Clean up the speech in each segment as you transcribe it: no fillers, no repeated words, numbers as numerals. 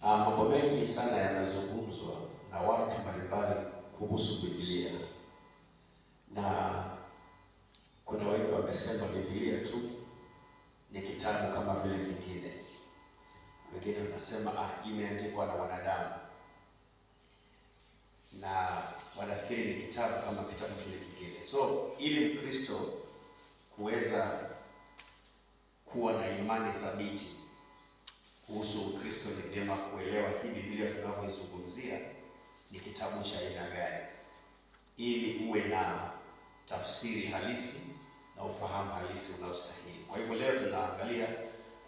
Mambo mengi sana yanazungumzwa na watu mbalimbali kuhusu Biblia, na kuna wengi wamesema Biblia tu ni kitabu kama vile vingine. Wengine wanasema imeandikwa na wanadamu, na wanafikiri ni kitabu kama kitabu kile kingine. So ili Mkristo kuweza kuwa na imani thabiti kuhusu Ukristo, ni vyema kuelewa hii Biblia tunavyoizungumzia ni kitabu cha aina gani, ili uwe na tafsiri halisi na ufahamu halisi unaostahili. Kwa hivyo leo tunaangalia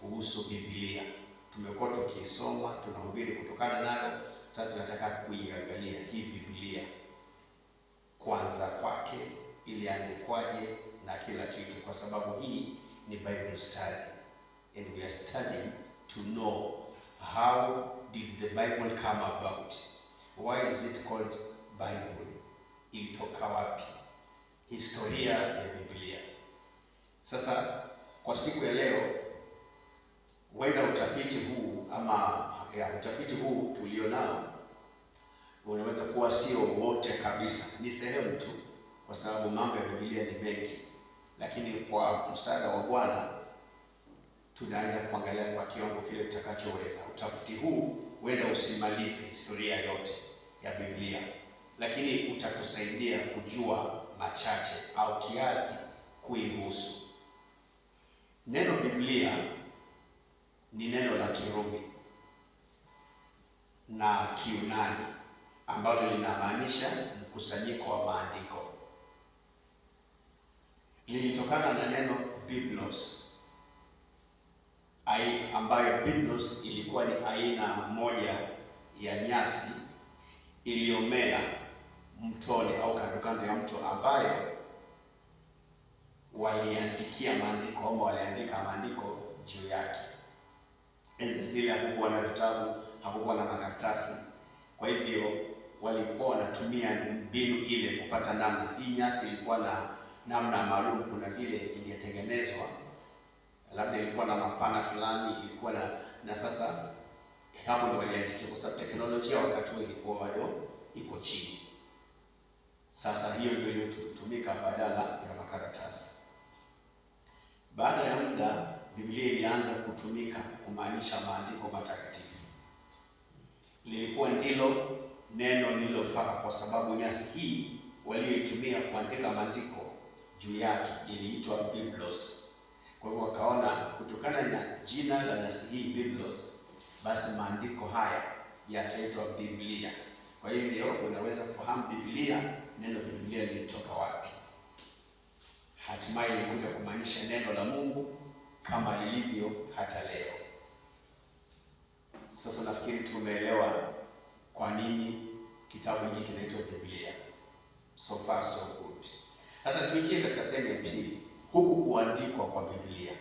kuhusu Biblia. Tumekuwa tukisoma, tunahubiri kutokana nayo. Sasa tunataka kuiangalia hii Biblia kwanza kwake, iliandikwaje na kila kitu, kwa sababu hii ni Bible study and we are studying to know how did the Bible come about. Why is it called Bible? Ilitoka wapi? Historia ya Biblia. Sasa kwa siku ya leo, huenda utafiti huu tulionao unaweza kuwa sio wote kabisa, ni sehemu tu, kwa sababu mambo ya Biblia ni mengi, lakini kwa msaada wa Bwana tunaenda kuangalia kwa kiwango kile tutakachoweza. Utafiti huu huenda usimalize historia yote ya Biblia, lakini utatusaidia kujua machache au kiasi kuihusu. Neno Biblia ni neno la Kirumi na Kiunani ambalo linamaanisha mkusanyiko wa maandiko. Lilitokana na neno biblos, ambayo biblos ilikuwa ni aina moja ya nyasi iliyomea mtoni au kando kando ya mto, ambayo waliandikia maandiko au waliandika maandiko juu yake. Enzi zile hakukuwa na vitabu, hakukuwa na makaratasi, kwa hivyo walikuwa wanatumia mbinu ile kupata namna. Hii nyasi ilikuwa na namna maalum, kuna vile ingetengenezwa, labda ilikuwa na mapana fulani, ilikuwa na sasa hapo ndio waliandikia, kwa sababu teknolojia wakati huo ilikuwa bado iko chini. Sasa hiyo ndio iliyotumika badala ya makaratasi. Baada ya muda, Biblia ilianza kutumika kumaanisha maandiko matakatifu. Lilikuwa ndilo neno lililofaa, kwa sababu nyasi hii walioitumia kuandika maandiko juu yake iliitwa biblos. Kwa hivyo wakaona kutokana na jina la nyasi hii biblos, basi maandiko haya yataitwa Biblia. Kwa hivyo unaweza kufahamu Biblia, neno Biblia lilitoka wapi. Hatimaye ilikuja kumaanisha neno la Mungu kama lilivyo hata leo. Sasa nafikiri tumeelewa kwa nini kitabu hiki kinaitwa Biblia. So far so good. Sasa tuingie katika sehemu ya pili. Huku kuandikwa kwa Biblia,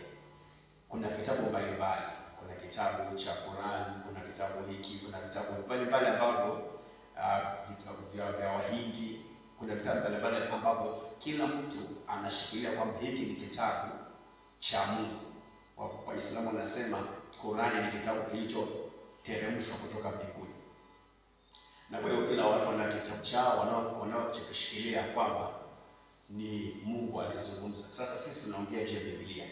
kuna vitabu mbalimbali. Kuna kitabu cha Qur'an, kuna kitabu hiki, kuna vitabu mbalimbali ambavyo vya Wahindi, kuna vitabu mbalimbali ambavyo kila mtu anashikilia kwamba hiki ni kitabu cha Mungu. Waislamu wanasema Qur'an ni kitabu kilichoteremshwa kutoka mbinguni. Na kwa hiyo kila watu wana kitabu chao wanaokishikilia kwamba ni Mungu alizungumza. Sasa sisi tunaongea je, Biblia.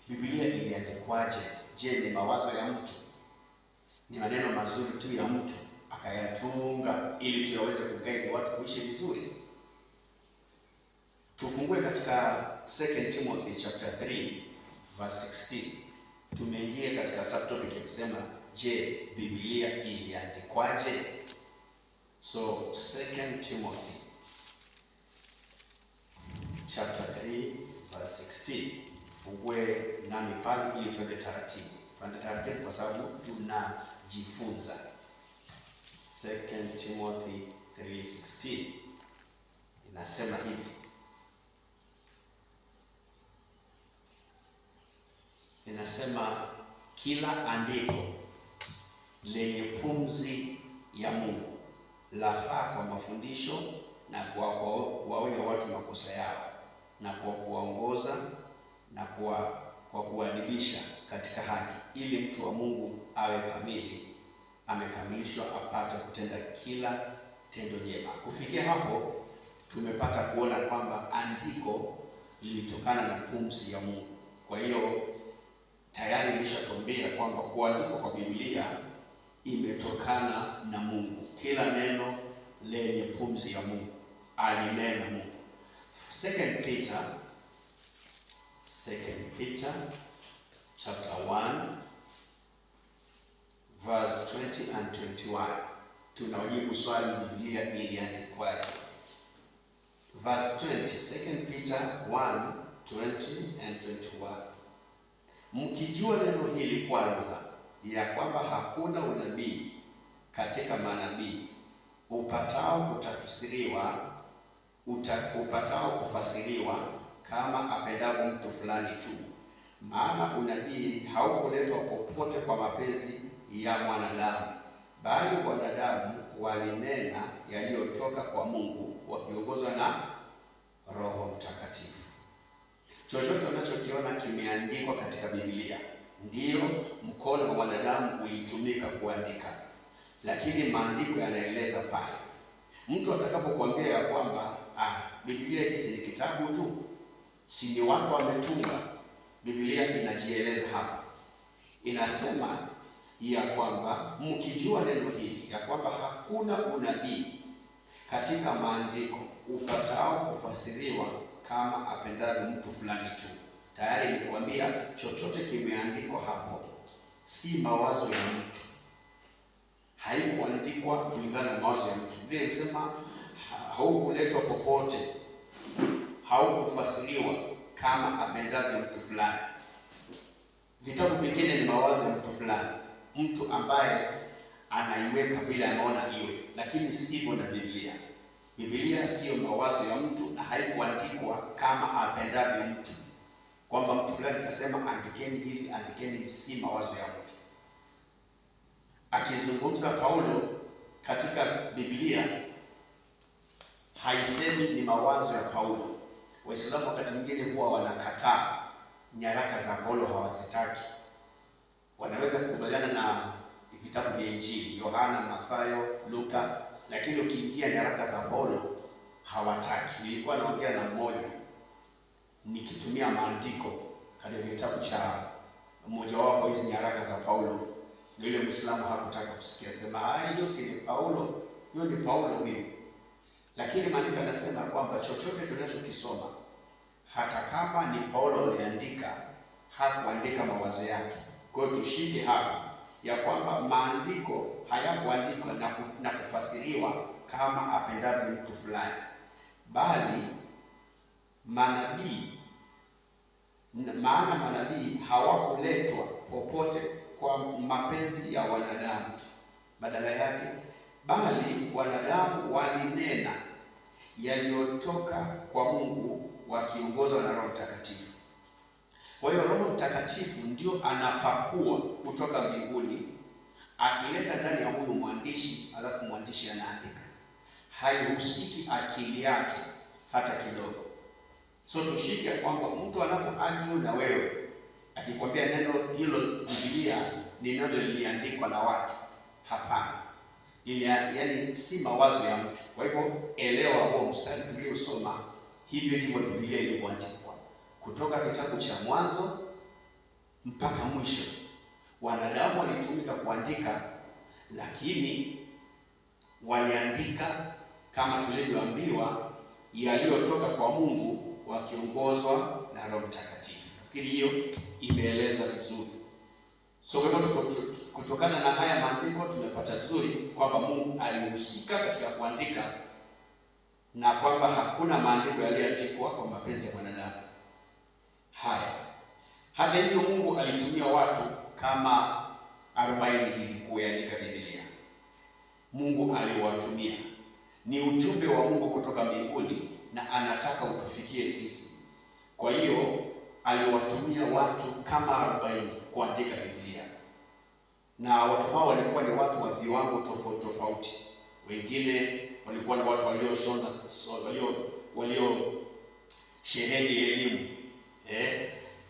Biblia iliandikwaje? Je, ni mawazo ya mtu? Ni maneno mazuri tu ya mtu akayatunga ili tuyaweze kuguide watu kuishi vizuri? Tufungue katika 2 Timothy chapter 3 verse 16. Tumeingia katika subtopic ya kusema je, Biblia iliandikwaje? So 2 Timothy chapter 3 verse 16. Fungue nami pale ili tuende taratibu. Tuende taratibu kwa sababu tunajifunza. 2 Timothy 3:16 inasema hivi. Inasema kila andiko lenye pumzi ya Mungu lafaa kwa mafundisho na kwa kuwaonya watu makosa yao, na kwa kuwaongoza na kwa kuadibisha katika haki, ili mtu wa Mungu awe kamili, amekamilishwa apate kutenda kila tendo jema. Kufikia hapo tumepata kuona kwamba andiko lilitokana na pumzi ya Mungu. Kwa hiyo tayari imeshatuambia kwamba kuandikwa kwa Biblia imetokana na Mungu. Kila neno lenye pumzi ya Mungu alinena Mungu. Second Peter chapter 1 verse 20 and 21. Tunajibu swali, Biblia iliandikwaje? Verse 20, 2 Peter 1, 20 and 21. Mkijua neno hili kwanza, ya kwamba hakuna unabii katika manabii upatao kufasiriwa kama apendavyo mtu fulani tu. Maana unabii haukuletwa popote kwa mapenzi ya mwanadamu, bali wanadamu walinena yaliyotoka kwa Mungu wakiongozwa na Roho Mtakatifu. Chochote unachokiona kimeandikwa katika Biblia, ndiyo mkono wa mwanadamu ulitumika kuandika, lakini maandiko yanaeleza pale. Mtu atakapokuambia ya kwamba Biblia hii si kitabu tu, si ni watu wametunga, Biblia inajieleza hapa. Inasema ya kwamba mkijua neno hili, ya kwamba hakuna unabii katika maandiko upatao kufasiriwa kama apendavyo mtu fulani tu. Tayari nikwambia chochote kimeandikwa hapo si mawazo ya mtu, haikuandikwa kulingana na mawazo ya mtu. Biblia inasema haukuletwa popote, haukufasiriwa kama apendavyo mtu fulani. Vitabu vingine ni mawazo ya mtu fulani, mtu ambaye anaiweka vile anaona iwe, lakini sivyo na Biblia. Biblia sio mawazo ya mtu na haikuandikwa kama apendavyo mtu, kwamba mtu fulani akasema andikeni hivi, andikeni hivi. Si mawazo ya mtu. Akizungumza Paulo katika Biblia haisemi ni mawazo ya Paulo. Waislamu wakati mwingine huwa wanakataa nyaraka za Paulo, hawazitaki. Wanaweza kukubaliana na vitabu vya Injili, Yohana, Mathayo, Luka, lakini ukiingia nyaraka za Paulo hawataki. Nilikuwa naongea na mmoja nikitumia maandiko katika kitabu cha mmoja wapo hizi nyaraka za Paulo, na yule Muislamu hakutaka kusikia, sema hiyo si Paulo, hiyo ni Paulo huyo. Lakini maandiko yanasema kwamba chochote tunachokisoma, hata kama ni Paulo aliandika, hakuandika mawazo yake. Kwa hiyo tushike hapa ya kwamba maandiko hayakuandikwa na kufasiriwa kama apendavyo mtu fulani, bali manabii, maana manabii hawakuletwa popote kwa mapenzi ya wanadamu, badala yake bali wanadamu walinena yaliyotoka kwa Mungu wakiongozwa na Roho Mtakatifu. Kwa hiyo Roho Mtakatifu ndio anapakua kutoka mbinguni akileta ndani ya huyu mwandishi, alafu mwandishi anaandika. Haihusiki akili yake hata kidogo. So tushike kwamba mtu anapoargue na wewe akikwambia neno hilo Biblia ni neno liliandikwa na watu, hapana. Yaani si mawazo ya mtu. Kwa hivyo elewa huo mstari tuliosoma, hivyo ndivyo Biblia ilivyoandikwa. Kutoka kitabu cha Mwanzo mpaka mwisho, wanadamu walitumika kuandika, lakini waliandika kama tulivyoambiwa yaliyotoka kwa Mungu wakiongozwa na Roho Mtakatifu. Nafikiri hiyo imeeleza vizuri. So kwa hivyo kutokana na haya maandiko tumepata vizuri kwamba Mungu alihusika katika kuandika, na kwamba hakuna maandiko yaliyoandikwa kwa mapenzi ya wanadamu. Haya, hata hivyo Mungu alitumia watu kama 40 hivi kuandika Biblia. Mungu aliwatumia, ni ujumbe wa Mungu kutoka mbinguni na anataka utufikie sisi. Kwa hiyo aliwatumia watu kama 40 kuandika Biblia, na watu hao walikuwa ni watu wa viwango tofauti tofauti. Wengine walikuwa ni watu walio sheheni elimu,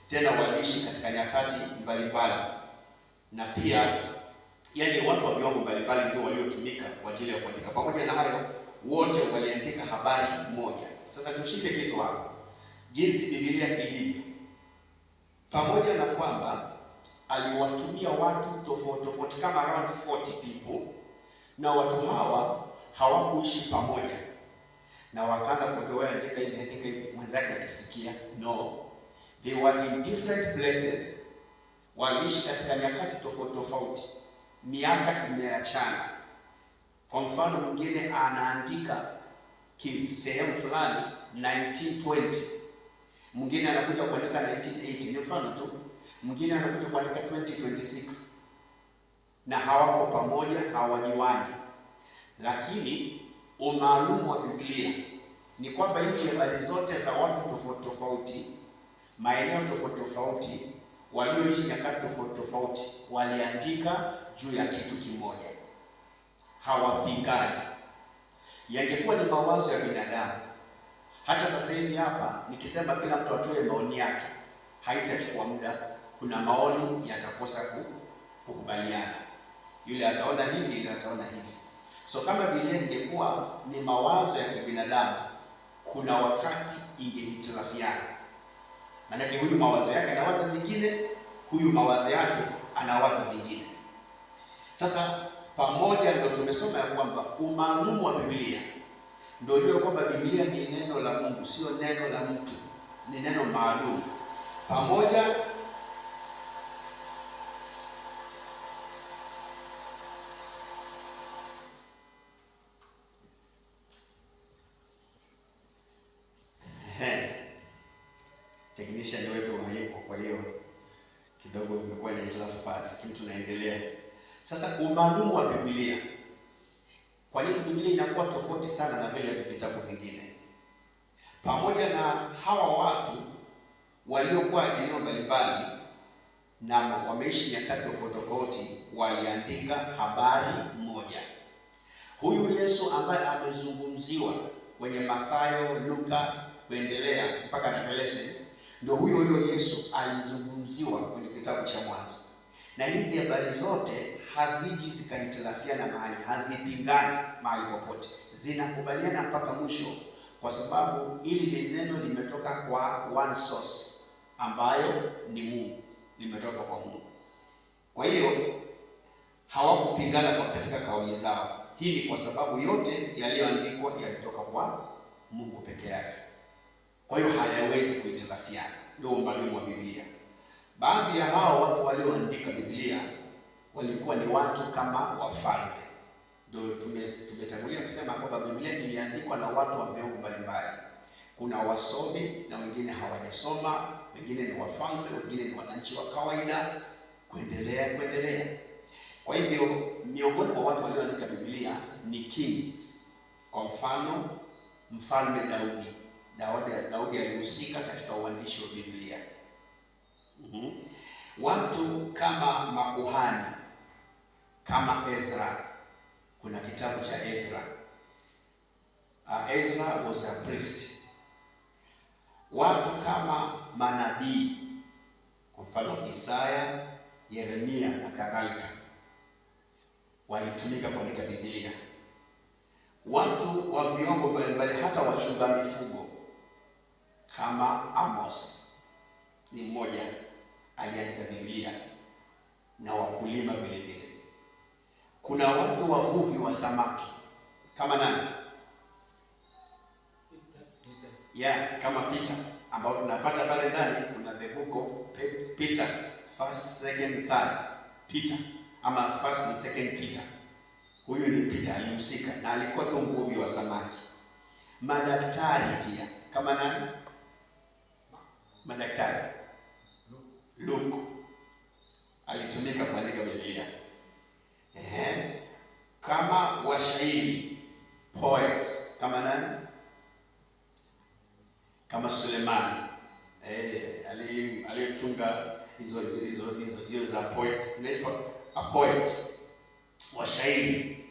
tena waliishi katika nyakati mbalimbali, na pia yaani watu wa viwango mbalimbali ndio waliotumika kwa ajili ya kuandika. Pamoja na hayo, wote waliandika habari moja. Sasa tushike kitu hapo, jinsi Biblia ilivyo. Pamoja na kwamba aliwatumia watu tofauti tofauti kama around 40 people, na watu hawa hawakuishi pamoja na wakaanza kuambiwa andika hivi mwenzake akisikia. No, they were in different places, waliishi katika nyakati tofauti tofauti, miaka imeachana. Kwa mfano, mwingine anaandika sehemu fulani 1920, mwingine anakuja kuandika 1980, ni mfano tu. Mwingine anakuja kuandika 2026, na hawako pamoja, hawajuani. Lakini umaalumu wa Biblia ni kwamba hizi habari zote za watu tofauti tofauti, maeneo tofauti tofauti, walioishi nyakati tofauti tofauti, waliandika juu ya kitu kimoja, hawapingani. Yangekuwa ni mawazo ya binadamu, hata sasa hivi hapa nikisema kila mtu atoe maoni yake, haitachukua muda. Kuna maoni yatakosa kukubaliana, yule ataona hivi, yule ataona hivi. So kama Biblia ingekuwa ni mawazo ya kibinadamu, kuna wakati ingehitilafiana. Maana huyu mawazo yake anawaza vingine, huyu mawazo yake anawaza vingine. Sasa pamoja ndio tumesoma ya kwamba umaalumu wa Biblia ndio hiyo, kwamba Biblia ni neno la Mungu, sio neno la mtu, ni neno maalum. Pamoja technician wetu hayupo, kwa hiyo kidogo imekuwa ni hitilafu pale, lakini tunaendelea. Sasa umaalumu wa Biblia, kwa nini Biblia inakuwa tofauti sana na vile vitabu vingine? Pamoja na hawa watu waliokuwa eneo mbalimbali na wameishi nyakati tofauti tofauti, waliandika habari moja. Huyu Yesu ambaye amezungumziwa kwenye Mathayo, Luka kuendelea mpaka Revelation, ndio huyo Yesu alizungumziwa kwenye kitabu cha Mwanzo. Na hizi habari zote haziji zikahitilafiana mahali, hazipingani mahali popote, zinakubaliana mpaka mwisho, kwa sababu ili ni neno limetoka kwa one source ambayo ni Mungu, limetoka kwa Mungu. Kwa hiyo hawakupingana kwa katika kauli zao. Hii ni kwa sababu yote yaliyoandikwa yalitoka kwa Mungu peke yake, kwa hiyo hayawezi kuhitilafiana. Ndio umaalumu wa Biblia. Baadhi ya hao watu walioandika Biblia walikuwa ni watu kama wafalme. Ndio tumetangulia kusema kwamba Biblia iliandikwa na watu wa viwango mbalimbali. Kuna wasomi na wengine hawajasoma, wengine ni wafalme, wengine ni wananchi wa kawaida, kuendelea. Kwa hivyo miongoni mwa watu walioandika Biblia ni kings. Kwa mfano, mfalme Daudi alihusika katika uandishi wa Biblia. Watu kama makuhani kama Ezra, kuna kitabu cha Ezra. Ezra was a priest. Watu kama manabii, kwa mfano Isaya, Yeremia na kadhalika, walitumika kuandika Biblia. Watu wa viwango mbalimbali, hata wachunga mifugo kama Amos ni mmoja aliandika Biblia, na wakulima vile vile. Kuna watu wavuvi wa samaki kama nani? Kama Peter, ambao tunapata pale ndani. Kuna the book of Peter, first, second, third Peter, ama first and second Peter. Huyu ni Peter, alihusika na alikuwa tu mvuvi wa samaki. Madaktari pia kama nani? Madaktari Luke alitumika kuandika Biblia. Kama washairi, poets kama nani? Kama Suleiman, aliyetunga hizo za poet, inaitwa a poet, washairi.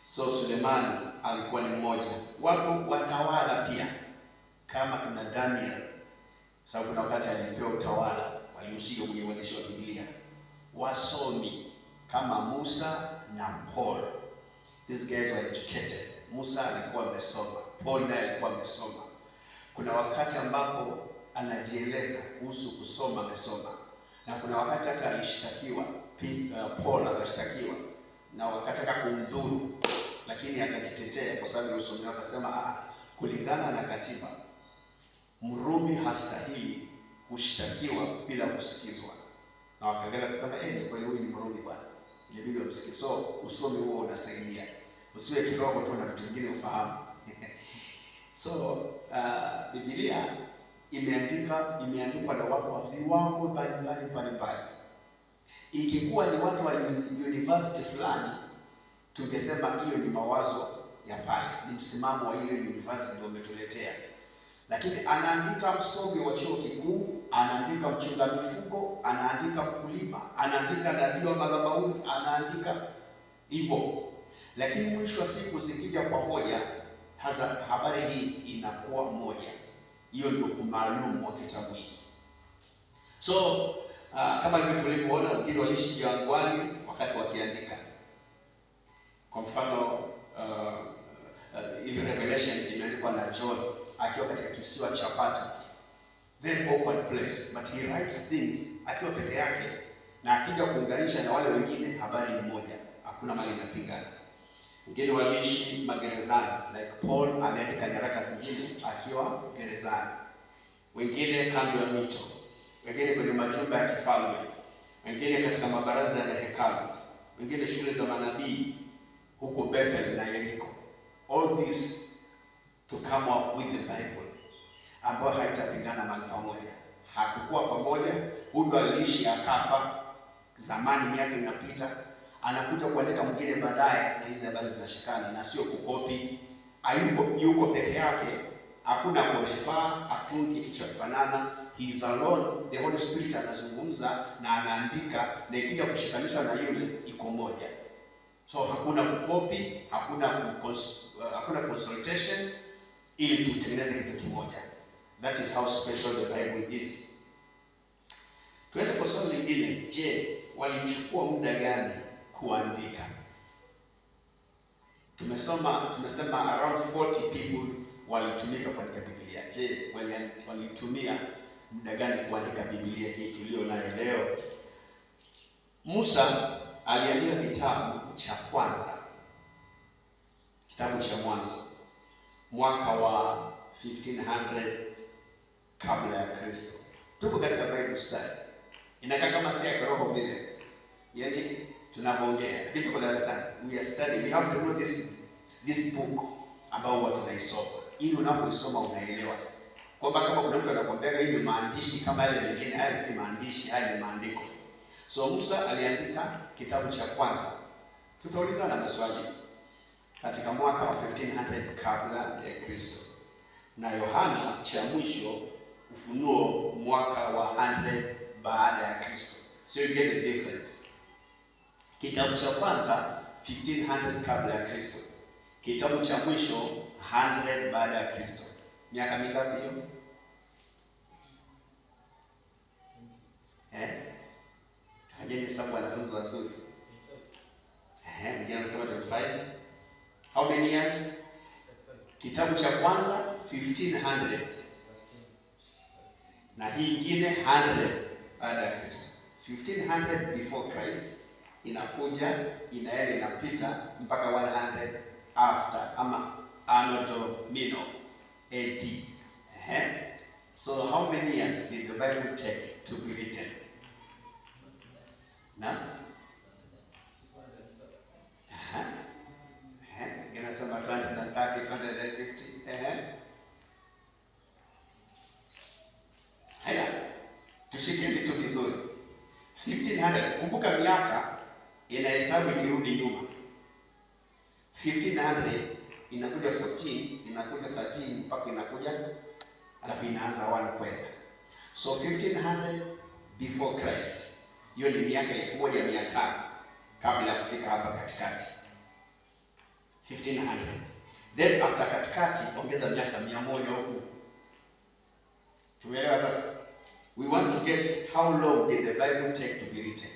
So Suleiman alikuwa ni mmoja. Watu watawala pia kama kuna Daniel, sababu kuna wakati alipewa utawala, walihusika kwenye uandishi wa Biblia. Wasomi kama Musa na Paul. These guys were educated. Musa alikuwa amesoma, Paul naye alikuwa amesoma. Kuna wakati ambapo anajieleza kuhusu kusoma, amesoma. Na kuna wakati hata alishtakiwa, Paul akashtakiwa na wakataka kumdhuru, lakini akajitetea kwa sababu usomi akasema kulingana na katiba Mrumi hastahili kushtakiwa bila kusikizwa. Na wakaangalia kusema ni kweli huyu ni Mrumi bwana, ilibidi wamsikie. So usomi huo unasaidia, usiwe kiroho tu na vitu vingine ufahamu. So Biblia imeandikwa na watu wa viwango mbalimbali. Ikikuwa ni watu wa university fulani, tungesema hiyo ni mawazo ya pale, ni msimamo wa ile university ndio umetuletea. Lakini anaandika msomi wa chuo kikuu, anaandika mchunga mifugo, anaandika mkulima, anaandika nabii wa madhabahuni, anaandika hivyo. Lakini mwisho wa siku zikija pamoja, habari hii inakuwa moja. Hiyo ndio maalum wa kitabu hiki. So kama vile tulivyoona, wengine waliishi jangwani wakati wakiandika. Kwa mfano ile Revelation imeandikwa na John akiwa katika kisiwa cha Patmos, very awkward place, but he writes things akiwa peke yake, na akija kuunganisha na wale wengine, habari ni moja, hakuna mali inapingana. Wengine waliishi magerezani, like Paul ameandika nyaraka zingine akiwa gerezani. Wengine kando ya mito, wengine kwenye majumba ya kifalme, wengine katika mabaraza ya hekalu, wengine shule za manabii huko Bethel na Yeriko. All this to come up with the Bible ambayo haitapingana mahali pamoja. Hatakuwa pamoja. Huyu aliishi akafa zamani, miaka inapita, anakuja kuandika mwingine baadaye, na hizi habari zinashikana na sio kukopi. Yuko peke yake, hakuna kurifaa, atungi kichofanana. He is alone. The Holy Spirit anazungumza na anaandika, na ikija kushikanishwa na yule iko moja. So hakuna kukopi, hakuna consultation, ili tutengeneze kitu kimoja. That is how special the Bible is. Tuende kwa swali lingine. Je, walichukua muda gani kuandika? Tumesema around 40 people walitumika kuandika Biblia. Je, walitumia muda gani kuandika Biblia hii tulio nayo leo? Musa aliandika kitabu cha kwanza, kitabu cha Mwanzo, mwaka wa 1500 kabla ya Kristo. Tuko katika Bible study. Inakaa kama si ya kiroho vile, yaani tunapoongea, lakini tuko darasani. We are studying. We have to know this book ambao watu tunaisoma, ili unapoisoma unaelewa kwamba kama kuna mtu anakuambia hii ni maandishi kama yale mengine, haya si maandishi, haya ni maandiko. So Musa aliandika kitabu cha kwanza. Tutaulizana maswali. Katika mwaka wa 1500 kabla ya Kristo, na Yohana cha mwisho, Ufunuo, mwaka wa 100 baada ya Kristo. So you get the difference. Kitabu cha kwanza 1500 kabla ya Kristo, kitabu cha mwisho 100 baada ya Kristo. Miaka mingapi hiyo? Hajeni sababu wanafunzi wazuri. Mjana nasema 25. How many years? Kitabu cha kwanza 1500 na hii ingine 100 baada ya Kristo. 1500 before Christ inakuja inaenda inapita mpaka 100 after ama Anno Domini AD. So how many years did the Bible take to be written? Na? Gonna say about 230, 250. Haya, tushike vitu vizuri. 1500, kumbuka miaka inahesabu ikirudi nyuma. 1500 inakuja 14, inakuja 13 mpaka inakuja alafu inaanza 1 kwenda. So 1500 before Christ. Hiyo ni miaka 1500 kabla ya kufika hapa katikati. 1500. Then after katikati ongeza miaka 100 huko. Tumeelewa sasa? We want to get how long did the Bible take to be written?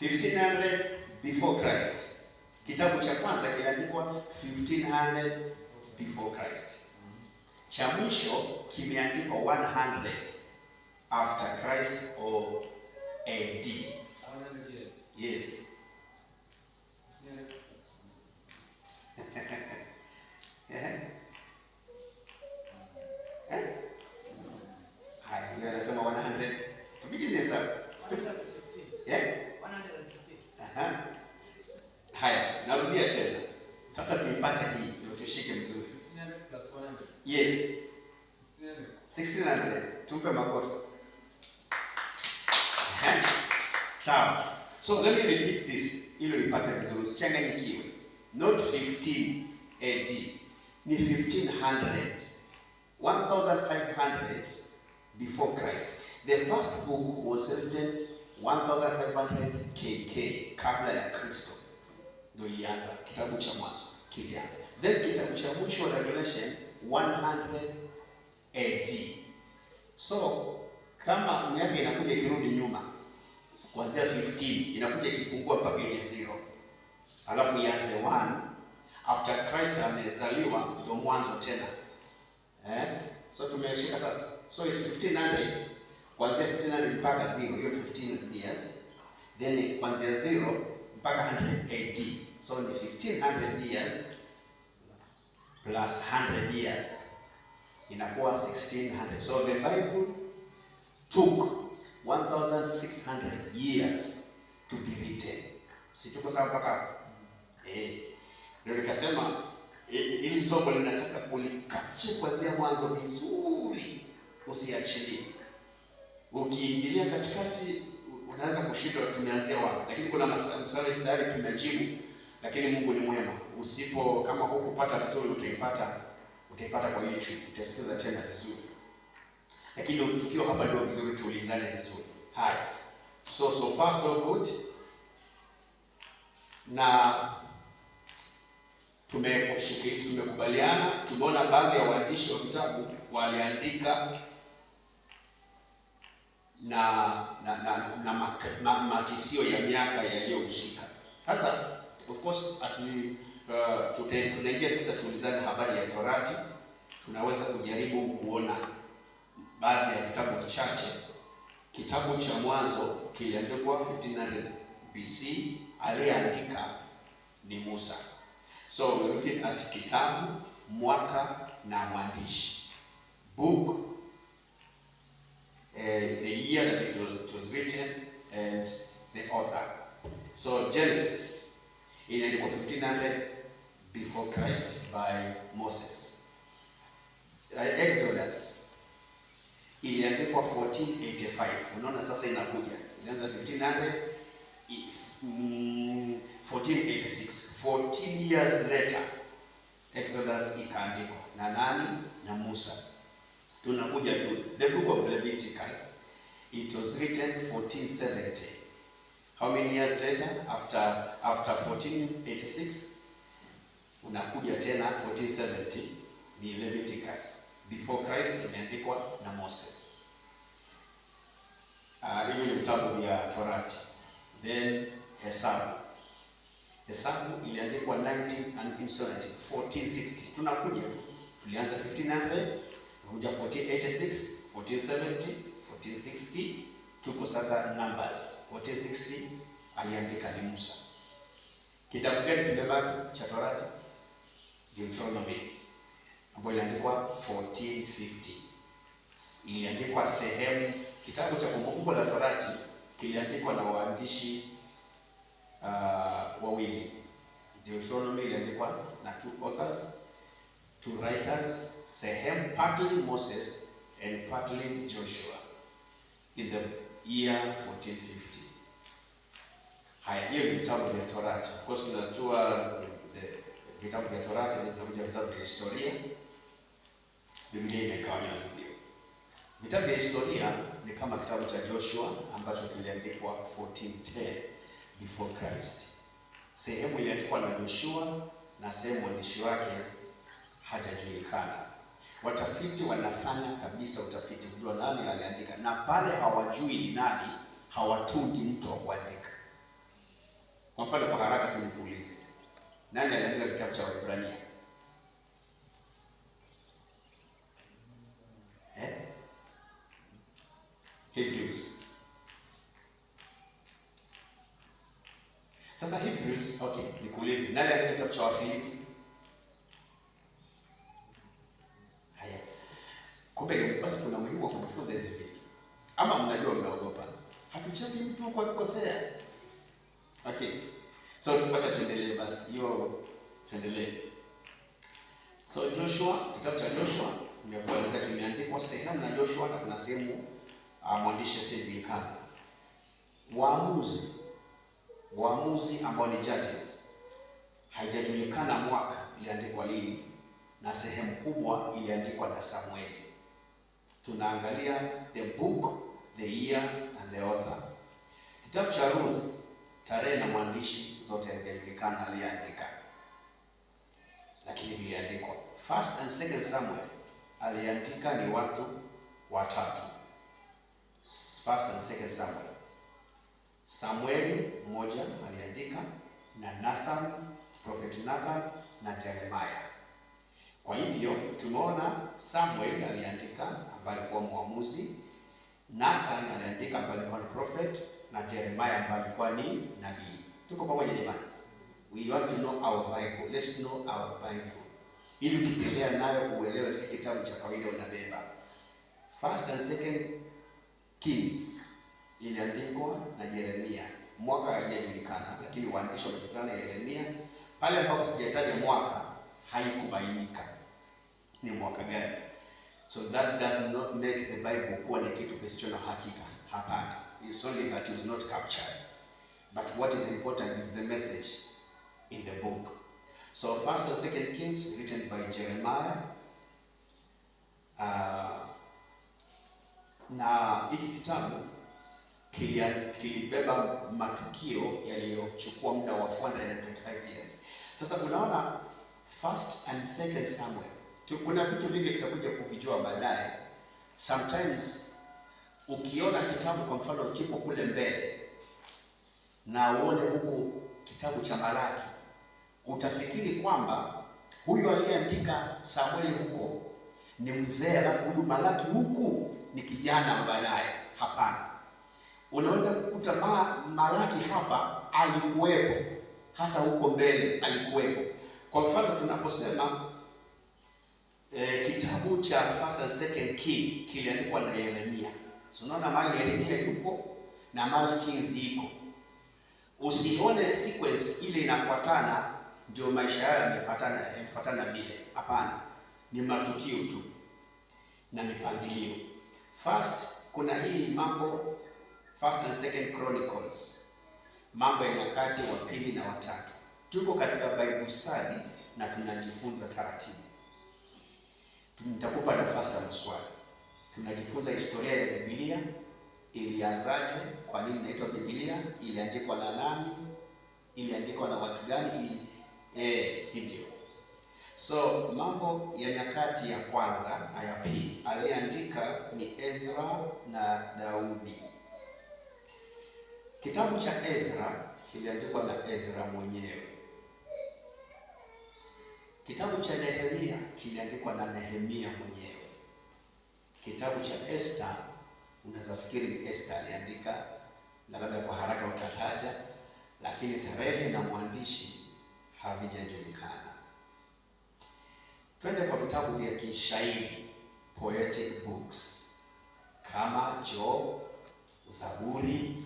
1500 before Christ. Kitabu cha kwanza kiliandikwa 1500 before Christ. Cha mwisho kimeandikwa 100 after Christ or AD. 100 years. Yes. Haya, ndio nasema 100. Tupige hesabu. 115. Haya, narudia tena. Nataka tuipate hii, ndio tushike vizuri. 1600 plus 100. Yes. 1600. Tumpe makofi. Sawa. So let me repeat this ili uipate vizuri. Usichanganyikiwe. Not 15 AD. Ni 1500. 1500 before Christ. The first book was written 1500 KK, kabla ya Kristo. Ndio ilianza kitabu cha Mwanzo kilianza. Then kitabu cha mwisho Revelation 100 AD. So kama miaka inakuja ikirudi nyuma kuanzia 15 inakuja ikipungua mpaka ile 0. Alafu ianze 1 after Christ amezaliwa ndio mwanzo tena. So tumeshika sasa. So it's 1500 kuanzia 1500 mpaka 0, hiyo 15 years. Then kuanzia 0 mpaka 100 AD. So ni 1500 years plus 100 years inakuwa 1600. So the Bible took 1600 years to be written. Si tuko sawa mpaka? Ndio nikasema ili somo linataka kulikache kuanzia mwanzo vizuri, usiachilie. Ukiingilia katikati unaweza kushindwa tumeanzia wapi. Lakini kuna masuala tayari tumejibu, lakini Mungu ni mwema. Usipo kama hukupata vizuri utaipata kwa YouTube, utasikiza tena vizuri. Lakini tukio hapa ndio vizuri tuulizane vizuri. Haya. So far so good. Na tumekubaliana, tumeona baadhi ya waandishi wa vitabu waliandika na makisio ya miaka yaliyohusika. Sasa of course tunaingia sasa tuulizane habari ya Torati. Tunaweza kujaribu kuona baadhi ya vitabu vichache. Kitabu cha Mwanzo kiliandikwa 1500 BC, aliyeandika ni Musa. So we're looking at kitabu, mwaka na mwandishi. Book, the year that it was written and the author. So Genesis iliandikwa 1500 before Christ by Moses. Exodus iliandikwa 1485. Unaona sasa inakuja. Ilianza 1500 1486. 14 years later Exodus ikaandikwa na nani? Na Musa. Tunakuja tu the book of Leviticus, it was written 1470. How many years later? After 1486 unakuja tena 1470 ni Leviticus. Before Christ imeandikwa na Moses. Hivi ni vitabu vya Torati. Then Hesabu iliandikwa 1460. Tunakuja tu. Tulianza 1500, kuja 1486, 1470, 1460, tuko sasa Numbers. 1460 aliandika ni Musa. Kitabu gani kimebaki cha Torati? Deuteronomy, ambayo iliandikwa 1450. Iliandikwa sehemu. Kitabu cha Kumbukumbu la Torati kiliandikwa na waandishi wawili. Deuteronomy iliandikwa na two writers, sehemu partly Moses and partly Joshua in the year 1450. Haya, hiyo ni vitabu vya Torati. Of course tunatoa vitabu vya Torati na tunakuja vitabu vya historia. Biblia imegawanywa hivyo. Vitabu vya historia ni kama kitabu cha Joshua ambacho kiliandikwa 1410 before Christ. Sehemu iliandikwa na Joshua na sehemu mwandishi wake hajajulikana. Watafiti wanafanya kabisa utafiti kujua nani aliandika, na pale hawajui ni nani, hawatungi mtu wa kuandika. Kwa mfano, kwa haraka tu nikuulize, nani aliandika kitabu cha Waebrania? Hebrews. Sasa Hebrews, okay, nikuulize, nani aliandika kitabu cha Wafilipi? Haya. Kumbe basi kuna muhimu wa kujifunza hizi vitu. Ama mnajua mnaogopa. Hatucheki mtu kwa kukosea. Okay. So acha tuendelee basi. Hiyo tuendelee. So Joshua, kitabu cha Joshua nimekueleza kimeandikwa sehemu na Joshua, na kuna sehemu mwandishi asiyejulikana. Waamuzi ambao ni judges, haijajulikana mwaka iliandikwa lini, na sehemu kubwa iliandikwa na Samueli. Tunaangalia the book, the year and the author. Kitabu cha Ruth, tarehe na mwandishi zote haijajulikana aliyeandika, lakini viliandikwa. First and second Samuel aliandika ni watu watatu. First and second Samuel. Samueli mmoja aliandika, na Nathan, Prophet Nathan na Jeremiah. Kwa hivyo tumeona Samuel aliandika ambaye alikuwa mwamuzi, Nathan aliandika ambaye alikuwa ni prophet, na Jeremiah ambaye alikuwa ni nabii. Tuko pamoja jamani? We want to know our Bible. Let's know our Bible. Ili ukipelea nayo uelewe, si kitabu cha kawaida unabeba. First and second Kings iliandikwa na Yeremia. Mwaka haijajulikana, lakini waandishi walikutana na Yeremia. Pale ambapo sijataja mwaka, haikubainika ni mwaka gani. So that does not make the Bible kuwa ni kitu kisicho na hakika. Hapana. It's only that it is not captured. But what is important is the message in the book. So First and Second Kings written by Jeremiah. Na hiki kitabu kilibeba matukio yaliyochukua muda wa 425 years. Sasa unaona First and Second Samuel, kuna vitu vingi tutakuja kuvijua baadaye. Sometimes ukiona kitabu kwa mfano kipo kule mbele na uone huku kitabu cha Malaki, utafikiri kwamba huyu aliyeandika Samueli huko ni mzee, alafu huyu Malaki huku ni kijana baadaye. Hapana. Unaweza kukuta Malaki hapa alikuwepo, hata huko mbele alikuwepo. Kwa mfano tunaposema kitabu cha First and Second King kiliandikwa na Yeremia. So unaona mahali Yeremia yuko na mahali Kings iko. Usione sequence ile inafuatana ndio maisha yao yamefuatana vile. Hapana. Ni matukio tu na mipangilio. First kuna hii mambo First and Second Chronicles. Mambo ya Nyakati wa pili na watatu. Tuko katika Bible study na tunajifunza taratibu. Nitakupa nafasi ya maswali. Tunajifunza historia ya Biblia, ilianzaje, kwa nini inaitwa Biblia, iliandikwa na nani, iliandikwa na watu gani, hivyo. So mambo ya Nyakati ya kwanza na ya pili aliandika ni Ezra na Daudi. Kitabu cha Ezra kiliandikwa na Ezra mwenyewe. Kitabu cha Nehemia kiliandikwa na Nehemia mwenyewe. Kitabu cha Esther unaweza fikiri ni Esther aliandika, na labda kwa haraka utataja, lakini tarehe na mwandishi havijajulikana. Twende kwa vitabu vya kishairi, poetic books, kama Job, Zaburi,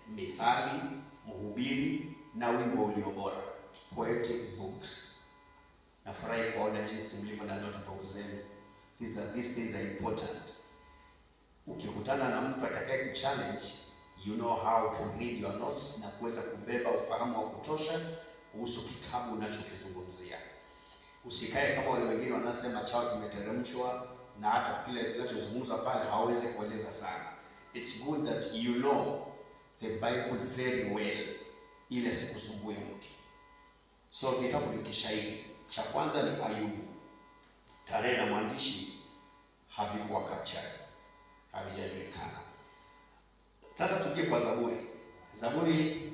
Mithali, Mhubiri na Wimbo Ulio Bora. Poetic books. Nafurahi kuona jinsi mlivyo na notebook zenu. These things are important. Ukikutana na mtu atakaye kuchallenge, you know how to read your notes na kuweza kubeba ufahamu wa kutosha kuhusu kitabu unachokizungumzia. Usikae kama wale wengine wanasema chao kimeteremshwa na hata kile kinachozungumzwa pale hawezi kueleza sana. It's good that you know the Bible very well, ile sikusumbue mtu. So kitabu ni kishairi. Cha kwanza ni Ayubu. Tarehe na mwandishi havikuwa captured, havijajulikana. Sasa tuje kwa Zaburi. Zaburi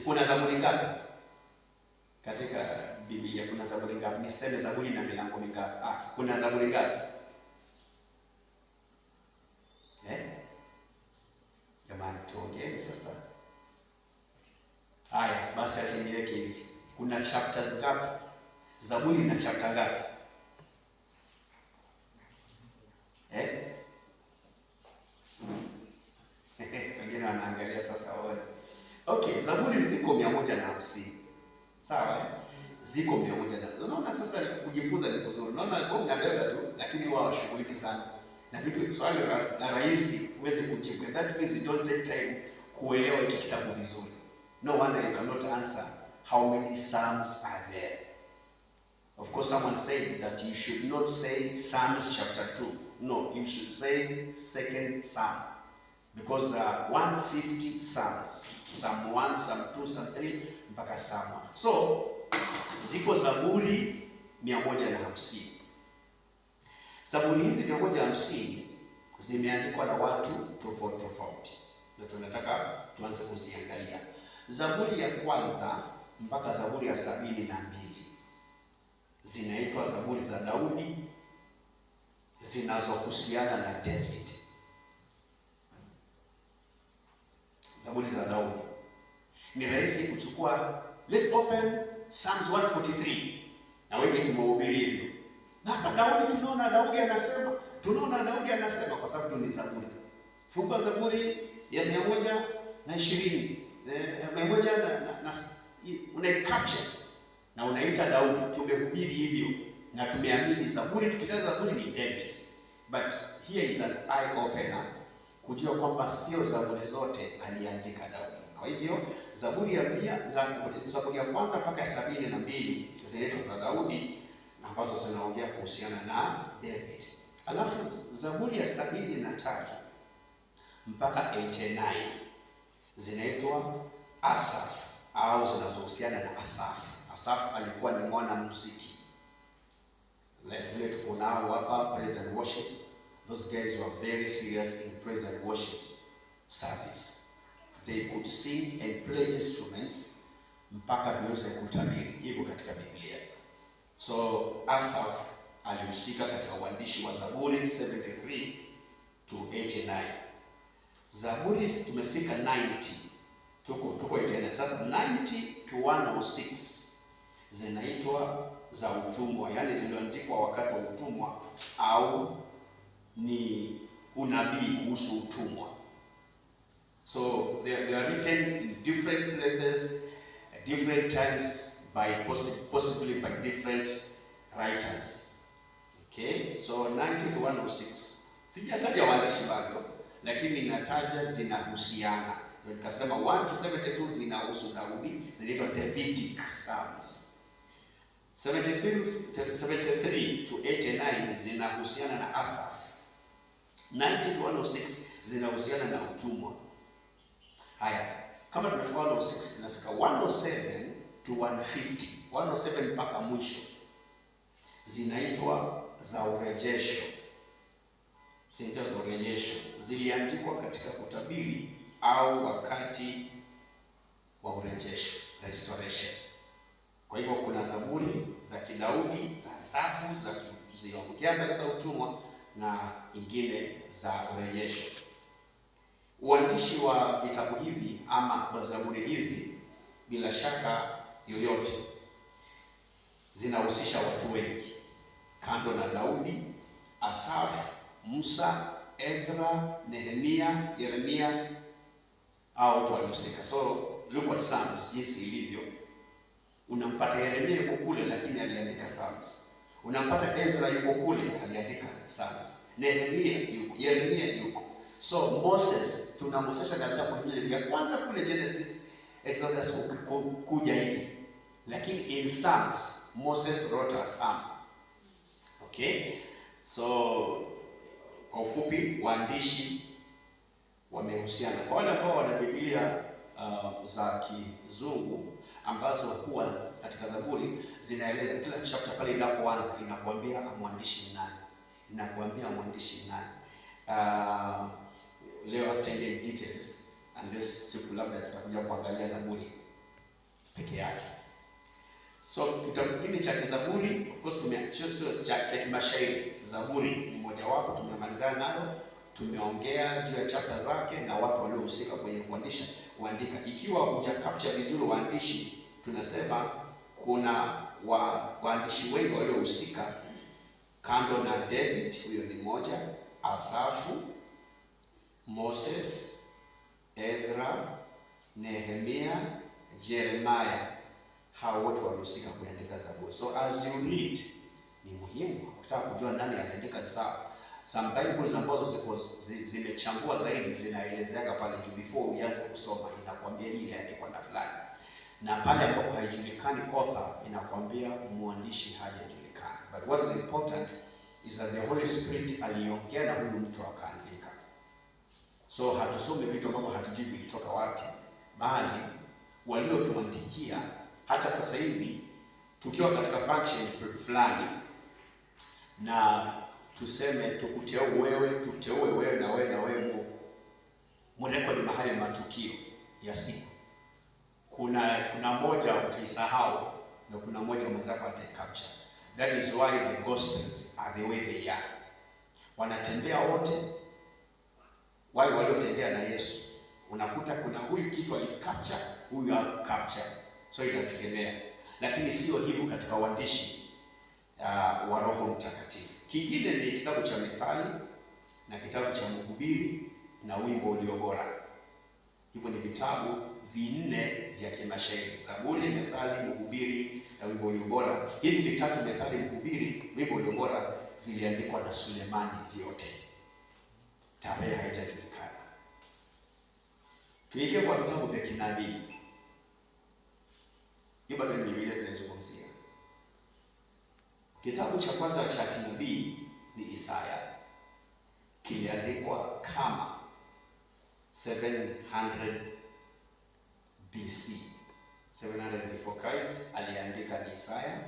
kuna zaburi ngapi katika Biblia? Kuna zaburi ngapi? Niseme zaburi na milango mingapi? Kuna zaburi ngapi? Jamani, tuongeeni sasa. Haya, basi acha niweke hivi. Kuna chapters ngapi? Zaburi ina chapter ngapi? Wengine wanaangalia sasa waone. Okay, Zaburi ziko 150. Sawa? Ziko 100. Unaona sasa kujifunza ni kuzuri. Unaona kwa mnabeba tu, lakini wao washughuliki sana. Na vitu swali la rahisi uweze kujibu. That means you don't take time kuelewa hiki kitabu vizuri. No wonder you cannot answer how many psalms are there. Of course, someone said that you should not say Psalms chapter 2. No, you should say second Psalm. Because there are 150 Psalms. Psalm 1, Psalm 2, Psalm 3, mpaka Psalm 1. So, ziko Zaburi 150. Zaburi hizi 150 zimeandikwa na watu tofauti tofauti. Na tunataka tuanze kuziangalia. Zaburi ya kwanza mpaka Zaburi ya 72 zinaitwa Zaburi za Daudi, zinazohusiana na David. Zaburi za Daudi. Ni rahisi kuchukua. Let's open Psalms 143. Na wengi tumehubiri hivyo. Na hapa Daudi tunaona Daudi anasema kwa sababu ni Zaburi. Fungua Zaburi ya 120. 100 unaicapture na unaita Daudi. Tumehubiri hivyo na tumeamini Zaburi, tukitaja Zaburi ni David. But here is an eye opener kujua kwamba sio Zaburi zote aliandika Daudi. Kwa hivyo Zaburi ya kwanza mpaka ya 72 zinaitwa za Daudi ambazo zinaongea kuhusiana na David. Alafu Zaburi ya 73 mpaka 89 zinaitwa Asaf au zinazohusiana na Asaf. Asaf alikuwa ni mwana muziki. Like vile tuko nao hapa praise and worship. Those guys were very serious in praise and worship service. They could sing and play instruments mpaka viweze kutabiri. Iko katika Biblia. So Asaf alihusika katika uandishi wa Zaburi 73 to 89. Zaburi tumefika 90. Tuko 89. Sasa 90 to 106 zinaitwa za utumwa, yani ziliandikwa wakati wa utumwa au ni unabii kuhusu utumwa. So they are written in different places at different times by possibly by different writers. Okay, so 90 to 106. Sijataja waandishi bado, lakini ninataja zinahusiana. Nikasema 1 to 72 zinahusu Daudi, zinaitwa Davidic Psalms. 73 to 89 zinahusiana na Asaf. 90 to 106 zinahusiana na utumwa. Haya, kama tunafika 106, tunafika 107 to 150. 107 mpaka mwisho zinaitwa za urejesho. Zinaitwa za urejesho. Ziliandikwa katika kutabiri au wakati wa urejesho, restoration. Kwa hivyo kuna zaburi za kidaudi, za safu, za kuziongea za utumwa na ingine za urejesho. Uandishi wa vitabu hivi ama zaburi hizi bila shaka yoyote zinahusisha watu wengi. Kando na Daudi, Asaf, Musa, Ezra, Nehemia, Yeremia au watu walihusika. So look at Psalms jinsi ilivyo. Unampata Yeremia yuko kule lakini aliandika Psalms. Unampata Ezra yuko kule aliandika Psalms. Nehemia yuko, Yeremia yuko. So Moses tunamhusisha na vitabu vya kwanza kule Genesis, Exodus kuja hivi. Lakini in Psalms Moses wrote a psalm. Okay? So kwa ufupi waandishi wamehusiana. Kwa wale ambao wana Biblia za Kizungu ambazo huwa katika Zaburi zinaeleza kila chapter pale inapoanza inakuambia mwandishi ni nani. Inakuambia mwandishi ni nani. Leo hatutaingia details unless siku labda tutakuja kuangalia Zaburi peke yake. So kitabu kingine cha Zaburi, of course cha kimashairi, Zaburi ni moja wapo, tumemalizana nayo. Tumeongea juu ya chapter zake na watu waliohusika kwenye kuandika. Ikiwa huja capture vizuri waandishi, tunasema kuna waandishi wengi waliohusika kando na David, huyo ni moja, Asafu, Moses, Ezra, Nehemia, Jeremiah. Hao wote walihusika kuandika Zaburi. So as you read, ni muhimu kutaka kujua nani aliandika. Some Bibles ambazo zimechambua zaidi zinaelezeaga pale juu, before uanze kusoma inakwambia hii iliandikwa na fulani, na pale ambapo haijulikani author inakwambia mwandishi hajajulikana. But what is important is that the Holy Spirit aliongea na huyu mtu akaandika. So hatusomi vitu ambavyo hatujui vilitoka wapi, bali waliotuandikia. Hata sasa hivi tukiwa katika function fulani na tuseme tuteue wewe na wewe mrekodi mahali matukio ya siku, kuna moja ukisahau na kuna moja mwenzako atacapture. That is why the gospels are the way they are. Wanatembea wote, wale waliotembea na Yesu. Unakuta kuna huyu kitu alicapture, huyu capture. So inategemea, lakini sio hivyo katika uandishi wa Roho Mtakatifu. Kingine ni kitabu cha Methali na kitabu cha Mhubiri na Wimbo Ulio Bora. Hivyo ni vitabu vinne vya kimashairi: Zaburi, Methali, Mhubiri na Wimbo Ulio Bora. Hivi vitatu, Methali, Mhubiri, Wimbo Ulio Bora, viliandikwa na Sulemani vyote. Tarehe haijajulikana. Tuingie kwa vitabu vya kinabii. Hiyo bado ni Biblia tunazungumzia. Kitabu cha kwanza cha kinabii ni Isaya. Kiliandikwa kama 700 BC. 700 before Christ aliandika ni Isaya.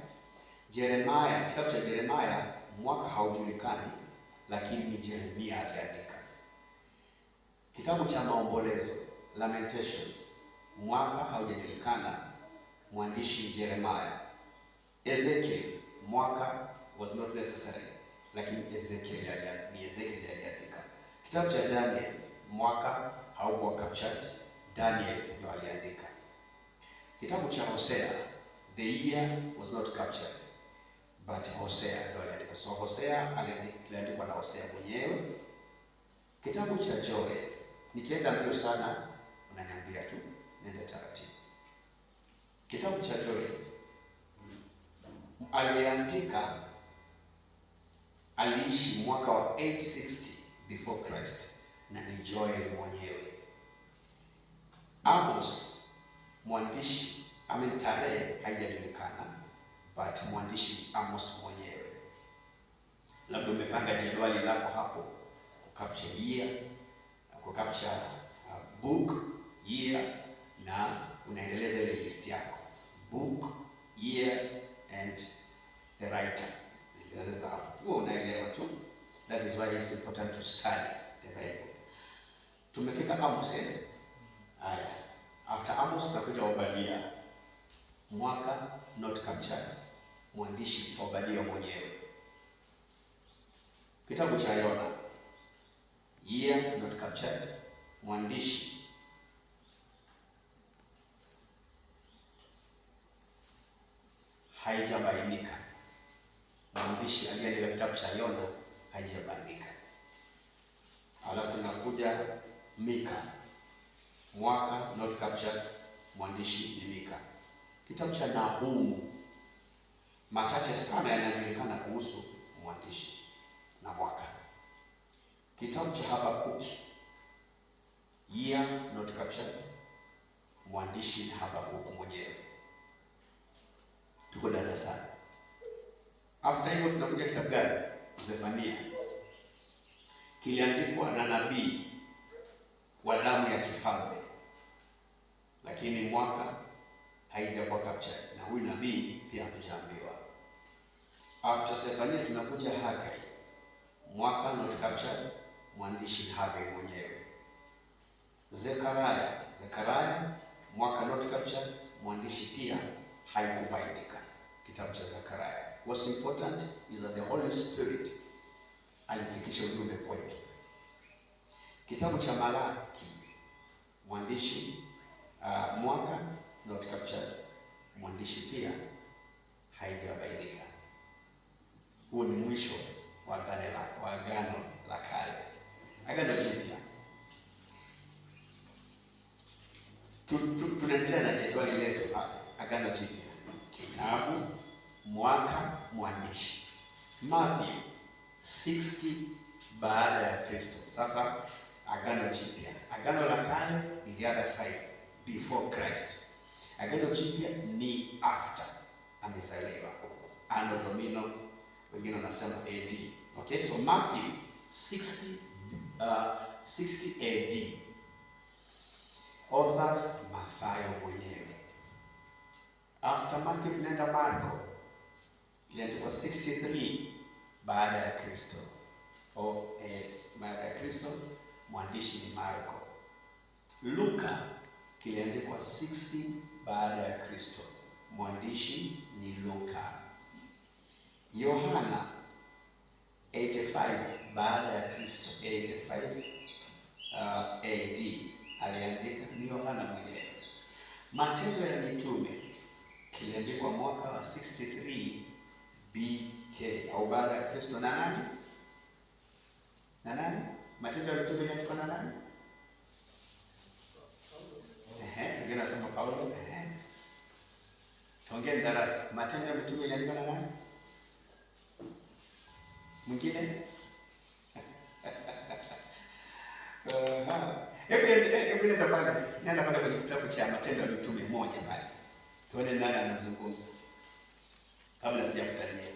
Jeremiah, kitabu cha Jeremiah mwaka haujulikani, lakini ni Jeremia aliandika. Kitabu cha Maombolezo, Lamentations, mwaka haujajulikana, mwandishi Jeremiah. Ezekiel, mwaka was not necessary, lakini Ezekiel aliandika. Kitabu cha Daniel, mwaka haukuwa captured, Daniel ndio aliandika. Kitabu cha Hosea, the year was not captured, but Hosea ndio aliandika. So Hosea aliandikwa na Hosea mwenyewe. Kitabu cha Joel, nikienda mbio sana unaniambia tu, nenda taratibu. Kitabu cha Joel aliandika, aliishi mwaka wa 860 before Christ, na ni Joel mwenyewe. Amos, mwandishi tarehe haijajulikana, but mwandishi Amos mwenyewe. Labda umepanga jedwali lako hapo, kukapcha year, kukapcha book, year, na unaendeleza ile list yako, book, year and the writer. Unaendeleza hapo, wewe unaelewa tu. That is why it's important to study the Bible. Tumefika Amos. Haya, after Amos tutakuja Obadia, mwaka not captured, mwandishi Obadia mwenyewe. Kitabu cha Yona, year not captured, mwandishi haijabainika. Mwandishi aliyeandika kitabu cha Yona haijabainika. Alafu tunakuja Mika, mwaka not captured, mwandishi ni Mika. Kitabu cha Nahumu, machache sana yanajulikana kuhusu mwandishi na mwaka. Kitabu cha Habakuki, year not captured, mwandishi ni Habakuki mwenyewe. Tuko darasani. After hiyo tunakuja kitabu gani? Zefania. Kiliandikwa na nabii wa damu ya kifalme, lakini mwaka haijakuwa captured, na huyu nabii pia hatujaambiwa. After Zefania tunakuja Hagai, mwaka not captured, mwandishi Hagai mwenyewe. Zekaria, Kitabu cha Malaki mwandishi mwaka na kitabu cha mwandishi pia haijabainika. Huu ni mwisho wa Agano la Kale. Agano Jipya tunaendelea na jedwali letu hapa. Agano Jipya, kitabu, mwaka, mwandishi. Matthew 60 baada ya Kristo. Sasa Agano Jipya. Agano la Kale ni the other side, before Christ. Agano Jipya ni after amezaliwa, Anno Domini, wengine wanasema AD. Okay, so Matthew 60 AD. Author Mathayo mwenyewe. After Matthew tunaenda Marko, iliandikwa 63 baada ya Kristo. Baada ya Kristo, mwandishi ni Marko. Luka kiliandikwa 60 baada ya Kristo, mwandishi ni Luka. Yohana 85 baada ya Kristo, 85 AD aliandika ni Yohana mwenyewe. Matendo ya Mitume kiliandikwa mwaka wa 63 BK au baada ya Kristo na nani? Na nani? Matendo ya Mitume yaliandikwa na nani? Wengine nasema Paulo. Tuongee darasa. Matendo ya Mitume yaliandikwa na nani? Mwingine? Hebu nenda pale kwenye kitabu cha Matendo ya Mitume moja pale. Tuone nani anazungumza. Kabla sijakutajia.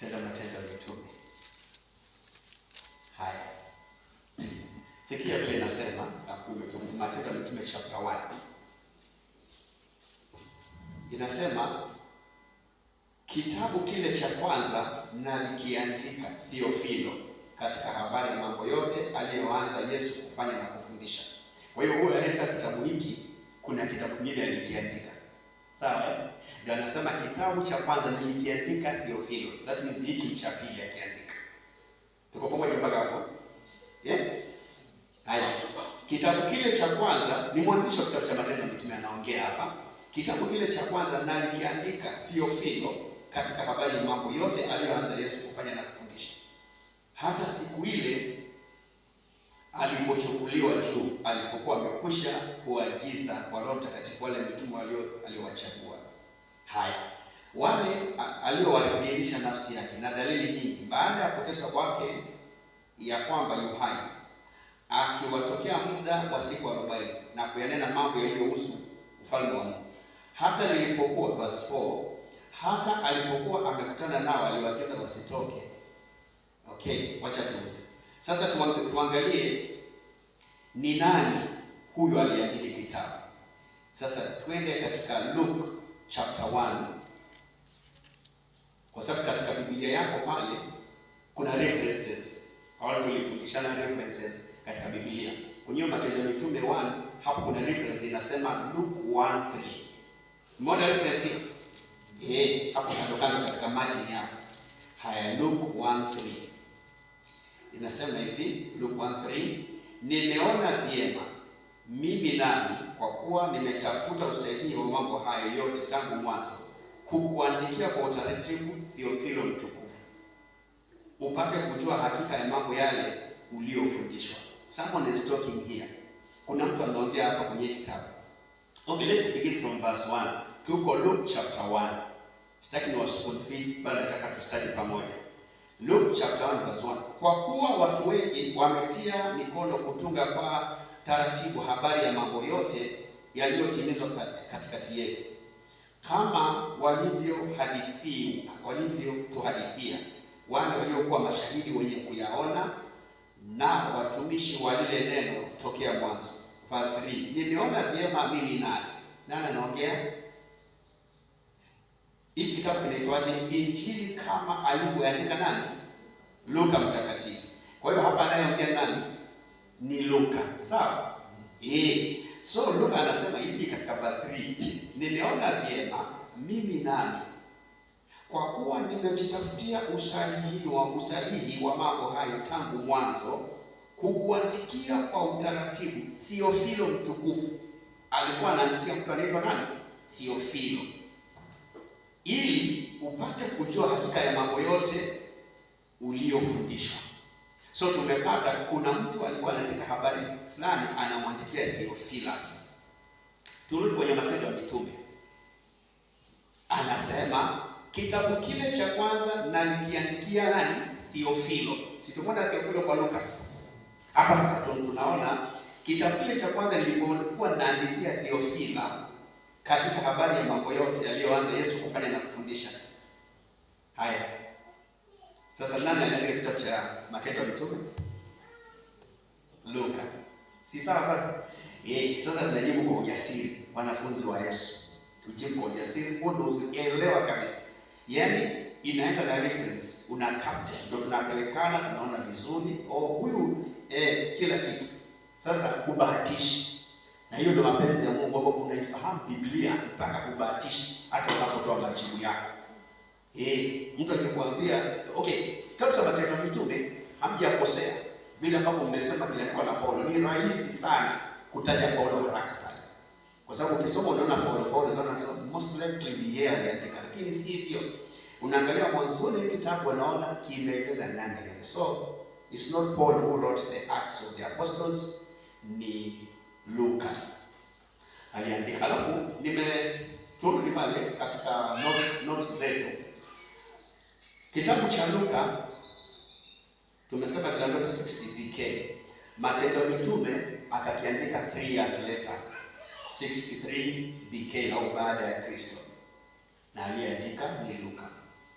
Matendo ya Mitume. Haya. Sikia vile inasema Matendo ya Mitume chapter 1. Inasema kitabu kile cha kwanza nalikiandika Theofilo katika habari ya mambo yote aliyoanza Yesu kufanya na kufundisha. Kwa hiyo huyo anaandika kitabu hiki, kuna kitabu kingine alikiandika. Sawa? Ndio anasema kitabu cha kwanza nilikiandika Theofilo. That means hiki cha pili akiandika. Tuko pamoja mpaka hapo? Haya. Kitabu kile cha kwanza ni mwandishi wa kitabu cha Matendo ya Mitume anaongea hapa. Kitabu kile cha kwanza nalikiandika Theofilo katika habari ya mambo yote aliyoanza Yesu kufanya na kufundisha. Hata siku ile alipochukuliwa juu, alipokuwa amekwisha kuagiza kwa Roho Mtakatifu wale mitume aliowachagua. Haya, wale aliowadhihirisha nafsi yake na dalili nyingi baada ya kuteswa kwake ya kwamba yu hai, akiwatokea muda wa siku 40 na kuyanena mambo yaliyohusu ufalme wa Mungu. Hata nilipokuwa verse 4, hata alipokuwa amekutana nao aliwaagiza wasitoke. Okay, wacha tu. Sasa tuangalie ni nani huyu aliandika kitabu. Sasa twende katika Luke chapter 1. Kwa sababu katika Biblia yako pale kuna references. Watu tulifundishana references katika Biblia. Kwenye Matendo ya Mitume 1 hapo kuna reference inasema Luke 1:3. Umeona reference hii? Hapo kando katika margin hapo. Haya, Luke 1:3. Inasema hivi, Luke 1:3, nimeona vyema mimi nami kwa kuwa nimetafuta usaidizi wa mambo hayo yote tangu mwanzo kukuandikia kwa utaratibu Theofilo mtukufu, upate kujua hakika ya mambo yale uliofundishwa. Someone is talking here. Kuna mtu anaongea hapa kwenye kitabu. Okay, let's begin from verse 1. Tuko Luke chapter 1. Sitaki ni spoon feed, bali nataka tustudy pamoja. Luke chapter 1 verse 1. Kwa kuwa watu wengi wametia mikono kutunga kwa taratibu habari ya mambo yote yaliyotimizwa katikati yetu, kama walivyotuhadithia wale waliokuwa mashahidi wenye kuyaona na watumishi wa lile neno tokea mwanzo. Verse 3. Nimeona vyema mimi nani anaongea? Hii kitabu kinaitwaje? Injili kama alivyoandika nani? Luka mtakatifu. Kwa hiyo hapa anayeongea nani? Ni Luka. Sawa? So Luka anasema hivi katika verse 3. Nimeona vyema mimi nani, kwa kuwa nimejitafutia usahihi wa mambo hayo tangu mwanzo kukuandikia kwa utaratibu, Theophilo mtukufu. Alikuwa anaandikia mtu anaitwa nani? Theophilo, ili upate kujua hakika ya mambo yote uliyofundishwa. So tumepata kuna mtu alikuwa anaandika habari fulani, anamwandikia Theophilus. Turudi kwenye Matendo ya Mitume. Anasema kitabu kile cha kwanza nalikiandikia nani? Theophilo. Si tumeona Theophilo kwa Luka. Hapa sasa tunaona kitabu kile cha kwanza nilipokuwa naandikia Theophila katika habari ya mambo yote aliyoanza Yesu kufanya na kufundisha. Haya. Sasa nani anaandika kitabu cha Matendo ya Mitume? Luka. Si sawa sasa? Sasa tunajibu kwa ujasiri, wanafunzi wa Yesu. Tujibu kwa ujasiri, ndio uelewa kabisa. Yaani inaenda na reference, una capture, ndio tunapelekana, tunaona vizuri. Huyu kila kitu. Sasa kubahatishi. Na hiyo ndio mapenzi ya Mungu, ambapo unaifahamu Biblia mpaka kubahatishi hata unapotoa majibu yako. Mtu akikwambia, kitabu cha Matendo ya Mitume hamjakosea. Vile ambavyo mmesema kiliandikwa na Paulo, ni rahisi sana kutaja Paulo haraka pale. Kwa sababu ukisoma unaona Paulo anasema most likely ni yeye aliandika, lakini si hivyo. Unaangalia mwanzoni kitabu unaona kimeeleza nani aliandika. So it's not Paul who wrote the Acts of the Apostles, ni Luka aliandika. Alafu turudi pale katika notes zetu. Kitabu cha Luka tumesema kiliandikwa 60 BK. Matendo ya Mitume akakiandika 3 years later, 63 BK au baada ya Kristo. Na aliandika ni Luka.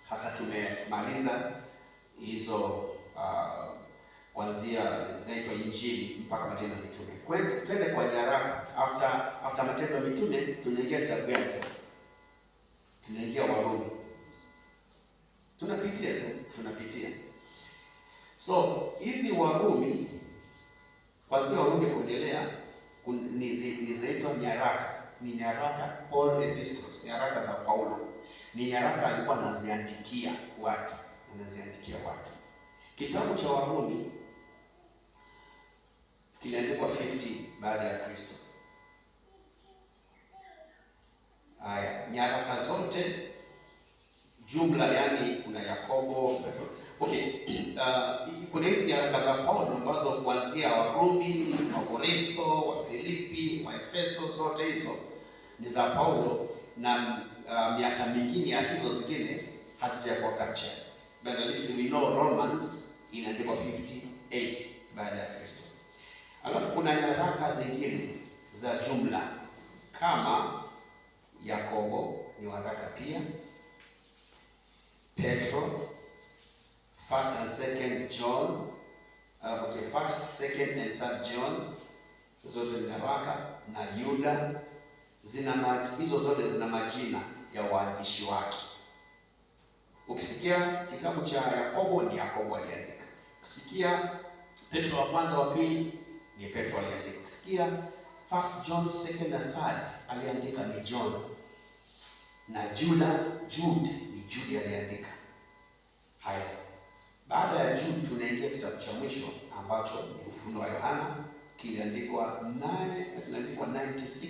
Hasa tumemaliza hizo kuanzia zaitwa Injili mpaka Matendo ya Mitume. Twende kwa nyaraka. After Matendo ya Mitume tunaingia kitabu gani sasa? Tunaingia Warumi. Tunapitia. So hizi Warumi, kuanzia Warumi kuendelea ni zaitwa nyaraka. Ni nyaraka, Paul epistles, nyaraka za Paulo. Ni nyaraka alikuwa anaziandikia watu. Kitabu cha Warumi kiliandikwa 50 baada ya Kristo. Haya, nyaraka zote jumla, yani kuna Yakobo. Kuna hizi nyaraka za Paulo ambazo kuanzia Warumi, Wakorintho, Wafilipi, Waefeso, zote hizo ni za Paulo, na miaka mingine ya hizo zingine hazijakuwa captured. But at least we know Romans inaandikwa 58 baada ya Kristo. Alafu kuna nyaraka zingine za jumla kama Yakobo ni waraka pia, Petro, 1st and 2nd John, 1st, 2nd and 3rd John, zote ni nyaraka, na Yuda hizo zote zina majina ya waandishi wake. Ukisikia kitabu cha Yakobo ni Yakobo aliandika. Ukisikia Petro wa kwanza wa pili ni Petro aliandika. Ukisikia 1st John, 2nd and 3rd aliandika ni John. Na Jude ni Jude aliandika. Haya. Baada ya Jude tunaingia kitabu cha mwisho ambacho ni Ufunuo wa Yohana, kiliandikwa 96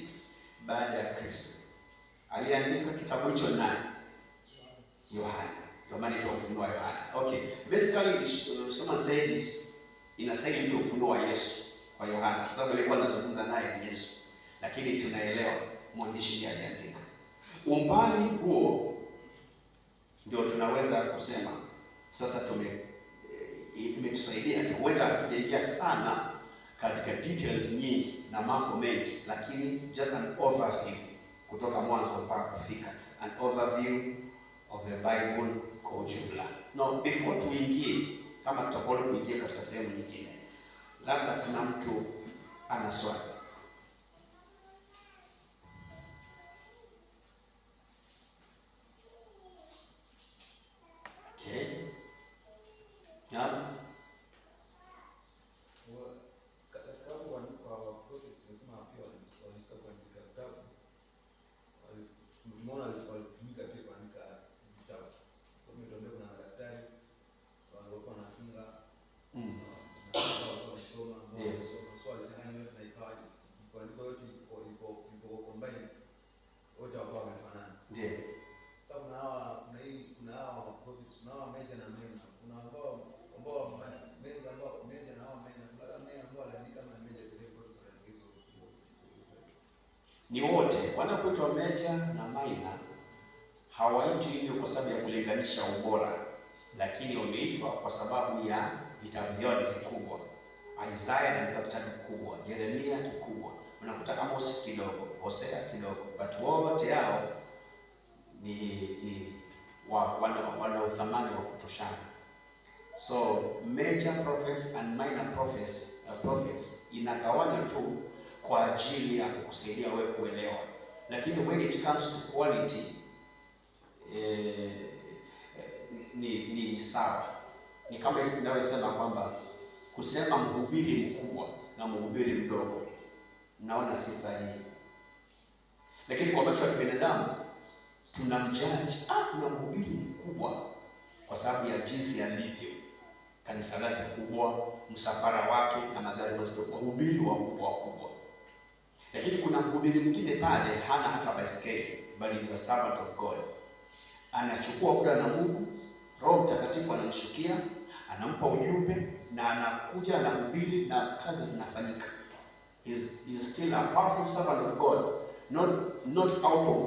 baada ya Kristo. Aliandika kitabu hicho nani? Yohana. Ndio maana ni Ufunuo wa Yohana. Basically someone said this inastahili tu Ufunuo wa Yesu kwa Yohana, kwa sababu alikuwa anazungumza naye ni Yesu. Lakini tunaelewa mwandishi ndiye aliandika. Umbali huo ndio tunaweza kusema sasa imetusaidia. Huenda hatujaingia sana katika details nyingi na mambo mengi, lakini just an overview kutoka mwanzo mpaka kufika, an overview of the Bible kwa ujumla. Now before tuingie, kama tutafollow kuingia katika sehemu nyingine, labda kuna mtu ana swali. wote wanapoitwa major na minor hawaitwi hivyo kwa sababu ya kulinganisha ubora, lakini wameitwa kwa sababu ya vitabu vyao ni vikubwa. Isaiah na kitabu kikubwa, Yeremia kikubwa, unakuta Amos kidogo, Hosea kidogo, but wote hao ni wana uthamani wa kutoshana. So major prophets and minor prophets inagawanywa tu kwa ajili ya kukusaidia wewe kuelewa, lakini when it comes to quality ni sawa. Ni kama hivi ninavyosema kwamba kusema mhubiri mkubwa na mhubiri mdogo naona si sahihi, lakini kwa macho ya binadamu tunamjudge, kuna mhubiri mkubwa kwa sababu ya jinsi alivyo, kanisa lake kubwa, msafara wake na magari mazito, wahubiri wakubwa. Lakini kuna mhubiri mwingine pale hana hata baiskeli, but is a servant of God. Anachukua muda na Mungu, Roho Mtakatifu anamshukia, anampa ujumbe na anakuja anahubiri na kazi zinafanyika. Is still a powerful servant of God, not out of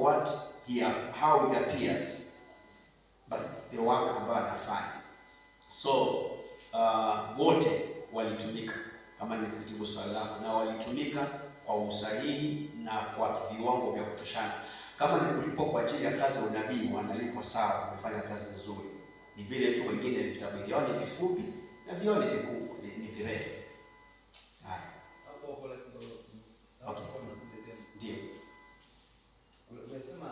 how he appears, but the work ambayo anafanya. So wote walitumika, kama nikujibu swali lako, na walitumika kwa usahihi na kwa viwango vya kutoshana. Kama ni kulipwa kwa ajili ya kazi ya unabii, wanalipwa sawa, wamefanya kazi nzuri. Ni vile tu wengine vitabu vyao ni vifupi na vyao ni vikubwa, ni virefu. Haya. Okay. Ndio. Umesema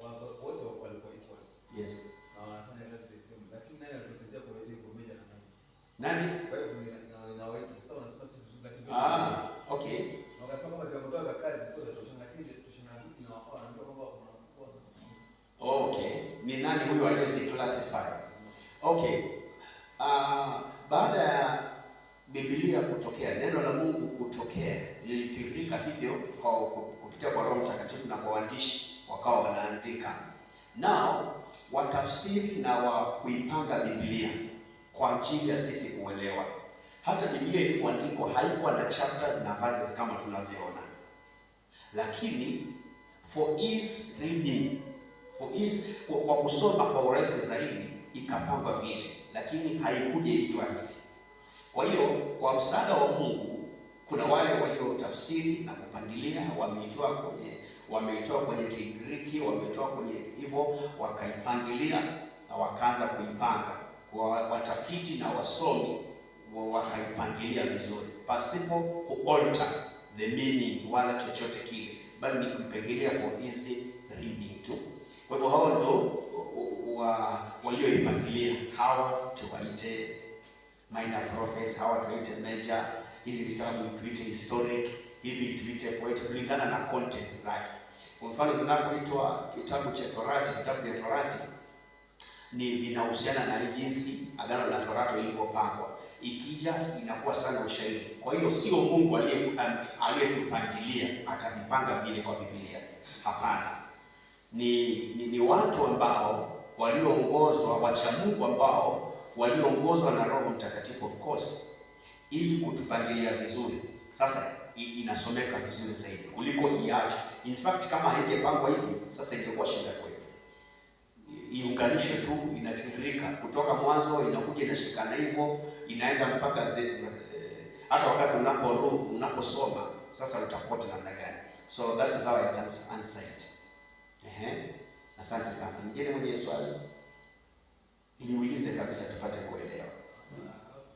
kwamba wote walikuwa equal. Yes. Na wanafanya kazi the same. Lakini nani alitokezea kwa ile pamoja na nani? Nani? Kwa hiyo inawaita. Sasa unasema si vizuri lakini okay. Na wakati kama vya kazi kwa toshana, lakini toshana vipi na wao wanaambia kwamba unakuwa. Okay. Ni nani huyo aliyeclassify? Okay. Baada ya Biblia kutokea, neno la Mungu kutokea, lilitiririka hivyo kupitia kwa Roho Mtakatifu na kwa waandishi wakawa wanaandika. Nao watafsiri na kuipanga Biblia kwa ajili ya sisi kuelewa. Hata Biblia ilivyoandikwa haikuwa na chapters na verses kama tunavyoona. Lakini for ease reading, kwa kusoma kwa urahisi zaidi ikapangwa vile, lakini haikuja ikiwa hivi. Kwa hiyo kwa msaada wa Mungu kuna wale waliotafsiri na kupangilia, wameitoa kwenye Kigiriki, wameitoa kwenye hivyo wakaipangilia na wakaanza kuipanga. Kwa watafiti na wasomi wakaipangilia vizuri pasipo kualter the meaning wala chochote kile, bali ni kuipangilia for easy reading tu. Kwa hivyo hao ndio walioipangilia. Hawa tuwaite minor prophets, hawa tuite major, hivi vitabu tuite historic, hivi tuite poetic, kulingana na content zake. Kwa mfano vinapoitwa kitabu cha Torati, vitabu vya Torati ni vinahusiana na jinsi agano la Torati lilivyopangwa. Ikija inakuwa sana ushahidi. Kwa hiyo sio Mungu aliyetupangilia akavipanga vile kwa Biblia. Hapana. Ni watu ambao walioongozwa, wacha Mungu ambao waliongozwa na Roho Mtakatifu of course, ili kutupangilia vizuri. Sasa inasomeka vizuri zaidi kuliko iacho. In fact kama haingepangwa hivi, sasa ingekuwa shida kwetu. Iunganishe tu, inatiririka kutoka mwanzo, inakuja inashikana hivyo, inaenda mpaka hata wakati unaposoma sasa utakote namna gani. So that is how I can answer it. Asante sana. Mwingine mwenye swali? Niulize kabisa tupate kuelewa.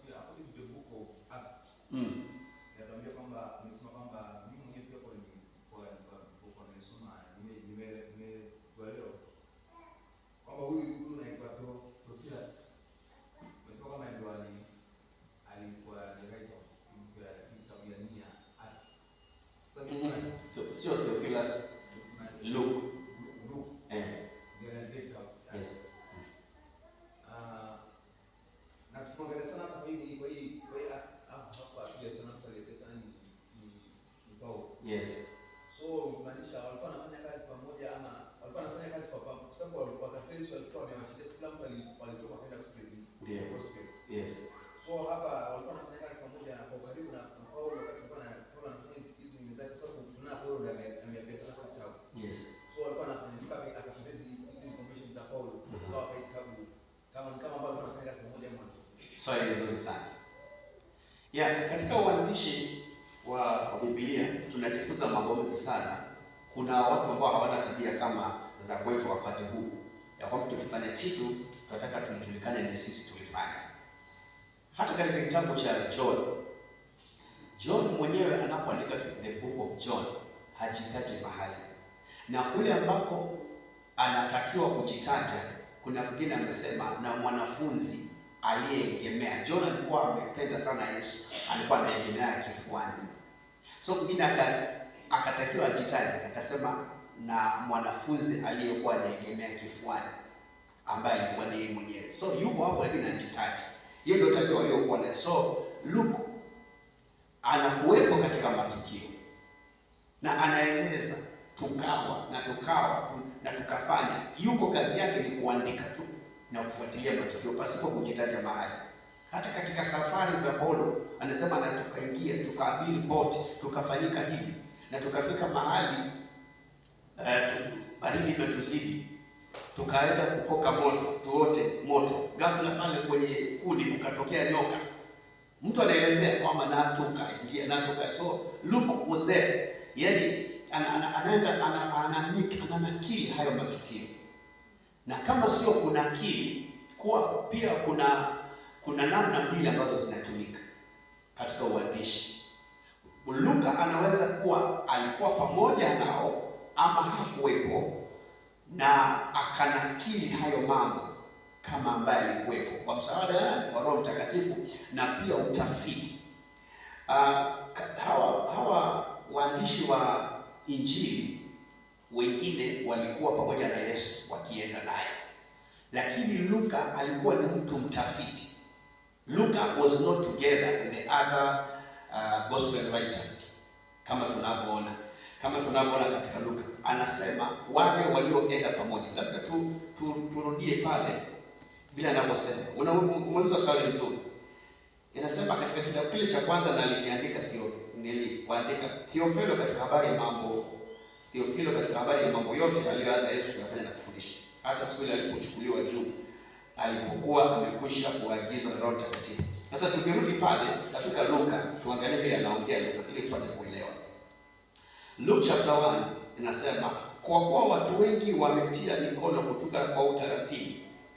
According to the book of Acts. Inatuambia kwamba nimesema kwamba mimi mwenyewe pia kwa nimesoma nimeelewa kwamba huyu anaitwa Theophilus. Nimesema kama ndio alikuwa director ya kitabu ya Nia Acts. Sio Theophilus, Luke. Yes. Na tukiangalia sana kwa hii hapa pia sana tutaleta sana ni Paulo. Yes. So maanisha walikuwa wanafanya kazi pamoja ama walikuwa wanafanya kazi kwa pamoja kwa sababu walikuwa katensi walikuwa wamewashiria kila mtu alitoka kwenda kuspread. Ndio. Yes. So hapa walikuwa wanafanya kazi pamoja kwa karibu na Paulo wakati Paulo anafanya hizi nyingine zake kwa sababu tunaona Paulo ndiye Swali nzuri sana. Katika uandishi wa Biblia tunajifunza mambo mengi sana. Kuna watu ambao hawana tabia kama za kwetu wakati huu, ya kwamba tukifanya kitu tunataka tujulikane ni sisi tulifanya. Hata katika kitabu cha John mwenyewe anapoandika the book of John hajitaji mahali, na kule ambako anatakiwa kujitaja, kuna mwingine amesema na mwanafunzi aliyeegemea. John alikuwa amependa sana Yesu, alikuwa anaegemea kifuani. So mwingine akatakiwa ajitaje, akasema na mwanafunzi aliyekuwa anaegemea kifuani, ambaye alikuwa ni yeye mwenyewe. So yuko hapo lakini anajitaji. Hiyo ndio tabia waliokuwa nayo. So Luke anakuwepo katika matukio na anaeleza tukawa na tukafanya. Yuko kazi yake ni kuandika tu na kufuatilia matukio pasipo kujitaja mahali. Hata katika safari za Paulo anasema na tukaingia, tukaabiri boti, tukafanyika hivi na tukafika mahali baridi imetuzidi, tukaenda kukoka moto, tuote moto. Ghafla pale kwenye kuni kukatokea nyoka. Mtu anaelezea kwamba na tukaingia. So Luke was there. Yaani ananakili hayo matukio. Na kama sio kunakili, kuwa pia kuna namna mbili ambazo zinatumika katika uandishi. Luka anaweza kuwa alikuwa pamoja nao ama hakuwepo, na akanakili hayo mambo kama ambaye alikuwepo kwa msaada wa Roho Mtakatifu na pia utafiti. Hawa waandishi wa Injili wengine walikuwa pamoja na Yesu wakienda naye, lakini Luka alikuwa ni mtu mtafiti. Luka was not together with the other gospel writers kama tunavyoona katika Luka. Anasema wale walioenda pamoja. Labda turudie pale vile anavyosema. Unauliza swali nzuri. Inasema katika kitabu kile cha kwanza na alikiandika Theophilo katika habari ya mambo yote aliyoanza Yesu kuyafanya na kufundisha, hata siku ile alipochukuliwa juu, alipokuwa amekwisha kuagizwa na Roho Mtakatifu. Sasa tukirudi pale katika Luka, tuangalie vile anaongea Luka ili tupate kuelewa. Luke chapter 1 inasema, kwa kuwa watu wengi wametia mikono kutunga kwa utaratibu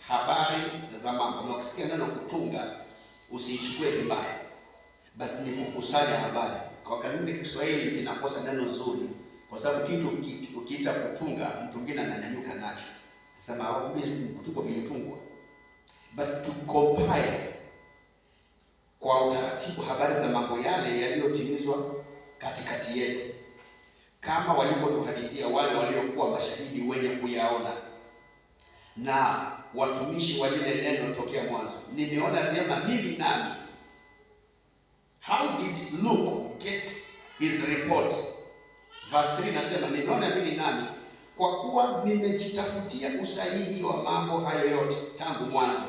habari za mambo. Na ukisikia neno kutunga usiichukue vibaya, but ni kukusanya habari. Kwa kanuni Kiswahili kinakosa neno zuri, kwa sababu kitu ukiita kutunga, mtu mwingine ananyanyuka nacho, sema kutuko vilitungwa. But to compile kwa utaratibu habari za mambo yale yaliyotimizwa katikati yetu, kama walivyotuhadithia wale waliokuwa mashahidi wenye kuyaona na watumishi wa lile neno tokea mwanzo. Nimeona vyema mimi nami. How did Luke get his report? Verse 3 nasema, nimeona mimi nami kwa kuwa nimejitafutia usahihi wa mambo hayo yote tangu mwanzo,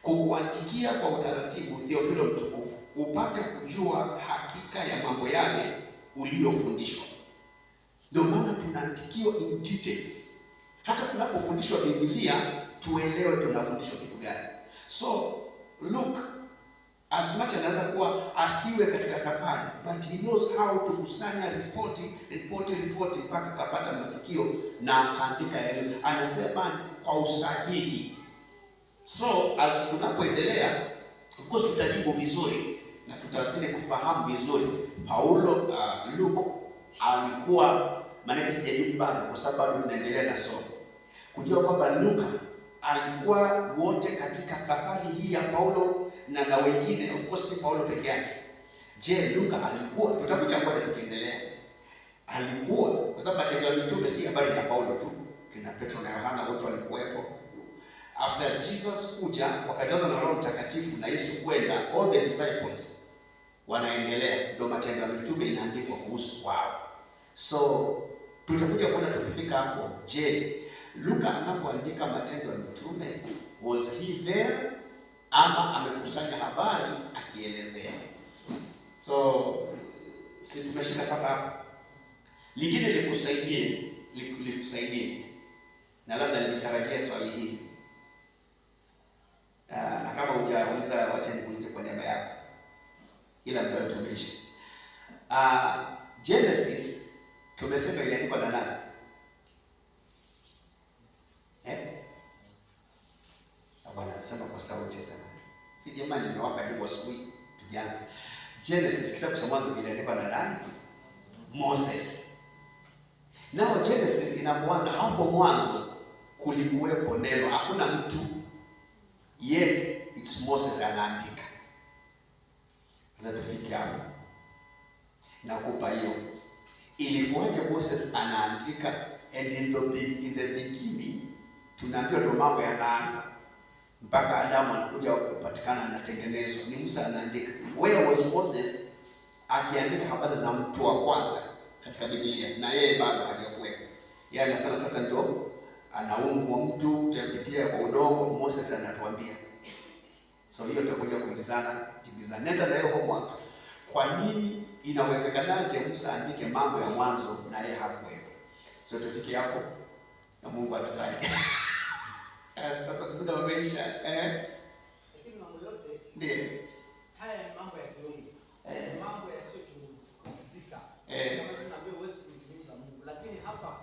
kukuandikia kwa utaratibu, Theophilo mtukufu, upate kujua hakika ya mambo yale uliyofundishwa. Ndio maana tunaandikiwa in details. Hata tunapofundishwa Biblia tuelewe tunafundishwa kitu gani. So Luke, as much anaweza kuwa asiwe katika safari, but he knows how to kusanya ripoti mpaka kapata matukio na akaandika yale. Anasema kwa usahihi. So as tunapoendelea, of course tutajibu vizuri na tutazidi kufahamu vizuri. Luke alikuwa, maana sijajibu bado kwa sababu tunaendelea na somo, kujua kwamba Luka alikuwa wote katika safari hii ya Paulo na wengine, of course si Paulo peke yake. Je, Luka alikuwa, tutakuja kwa tukiendelea, alikuwa, kwa sababu Matendo ya Mitume si habari ya Paulo tu, kina Petro na Yohana wote walikuwepo. After Jesus kuja wakajazwa na Roho Mtakatifu na Yesu kwenda, all the disciples wanaendelea, ndio Matendo ya Mitume inaandikwa kuhusu wao. So tutakuja kuona tukifika hapo, je, Luka anapoandika Matendo ya Mitume, was he there ama amekusanya habari akielezea? So si tumeshika sasa hapo. Lingine likusaidie na labda nilitarajia swali hili. Na kama hujauliza Genesis tumesema iliandikwa na nani? Bwana anasema kwa sauti sana. Si jamani, nimewapa jibu asubuhi tukianza. Genesis kitabu cha Mwanzo kiliandikwa na nani? Moses. Nao Genesis inapoanza, hapo mwanzo kulikuwepo neno, hakuna mtu, yet it's Moses anaandika. Sasa tufike hapo. Nakupa hiyo. Ilikuwaje Moses anaandika? And in the beginning tunaambiwa ndo mambo yanaanza mpaka Adamu anakuja kupatikana, anatengenezwa, ni Musa anaandika. Where was Moses akiandika habari za mtu wa kwanza katika Biblia, na yeye bado hajakuwepo? Yeye anasema sasa ndio anaumbwa mtu kupitia kwa udongo. Moses anatuambia. So hiyo tutakuja kuulizana, tibizana. Nenda na hiyo homework. Kwa nini inawezekanaje Musa andike mambo ya mwanzo na yeye hakuwepo? So tufike hapo na Mungu atubariki. Sasa muda umeisha. Lakini mambo yote ndio haya mambo ya kiungu. Mambo yasiyochunguzika. Kama tunaambia uweze kumchunguza Mungu, lakini hapa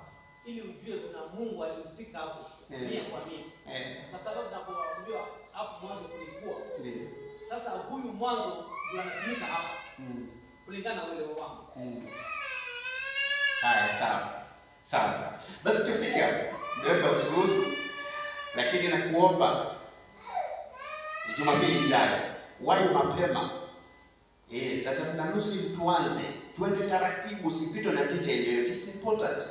ili ujue kuna Mungu alihusika hapo 100 kwa 100. Kwa sababu tunapoambiwa hapo mwanzo kulikuwa. Ndio. Sasa huyu mwanzo ndio anatumika hapa. Kulingana na ule wangu. Haya, sawa. Basi tufike hapo. Ndio turuhusu. Lakini nakuomba Jumapili ijayo wahi mapema. Saa 3:30 tuanze. Twende taratibu, usipitwe na detail yoyote. It's important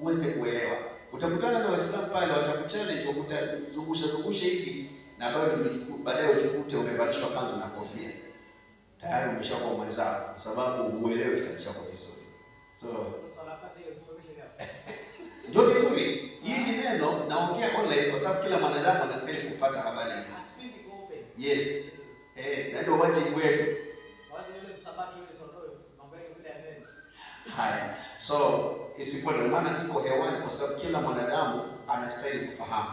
uweze kuelewa. Utakutana na Waislamu pale, watakuchallenge, wakutazungusha hivi, na baadaye ujikute umevalishwa kanzu na kofia. Tayari umeshakuwa mwenzao kwa sababu huelewi kitabu chako vizuri. So wanapata hiyo information hapo. Ndio vizuri. Hii ni neno naongea online kwa sababu kila mwanadamu anastahili kupata habari hizi. Yes. Na ndio wajibu wetu. Wazi yule msabaki yule sondoe mambo yake yule anene. Haya. So isikuwa ndio maana iko hewani kwa sababu kila mwanadamu anastahili kufahamu.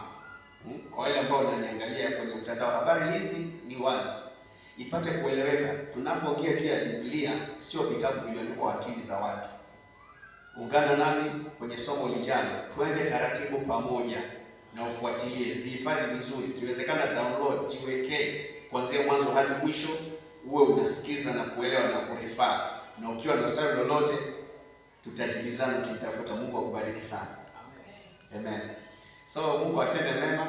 Kwa wale ambao wananiangalia kwenye mtandao, habari hizi ni wazi. Ipate kueleweka. Tunapoongea juu ya Biblia sio vitabu vilivyoandikwa akili za watu. Ungana nami kwenye somo lijalo. Twende taratibu pamoja na ufuatilie, zihifadhi vizuri. Ikiwezekana download, jiwekee kuanzia mwanzo hadi mwisho, uwe unasikiza na kuelewa na kurifaa. Na ukiwa na swali lolote tutajibizana ukitafuta. Mungu akubariki sana. Amen. So Mungu atende mema.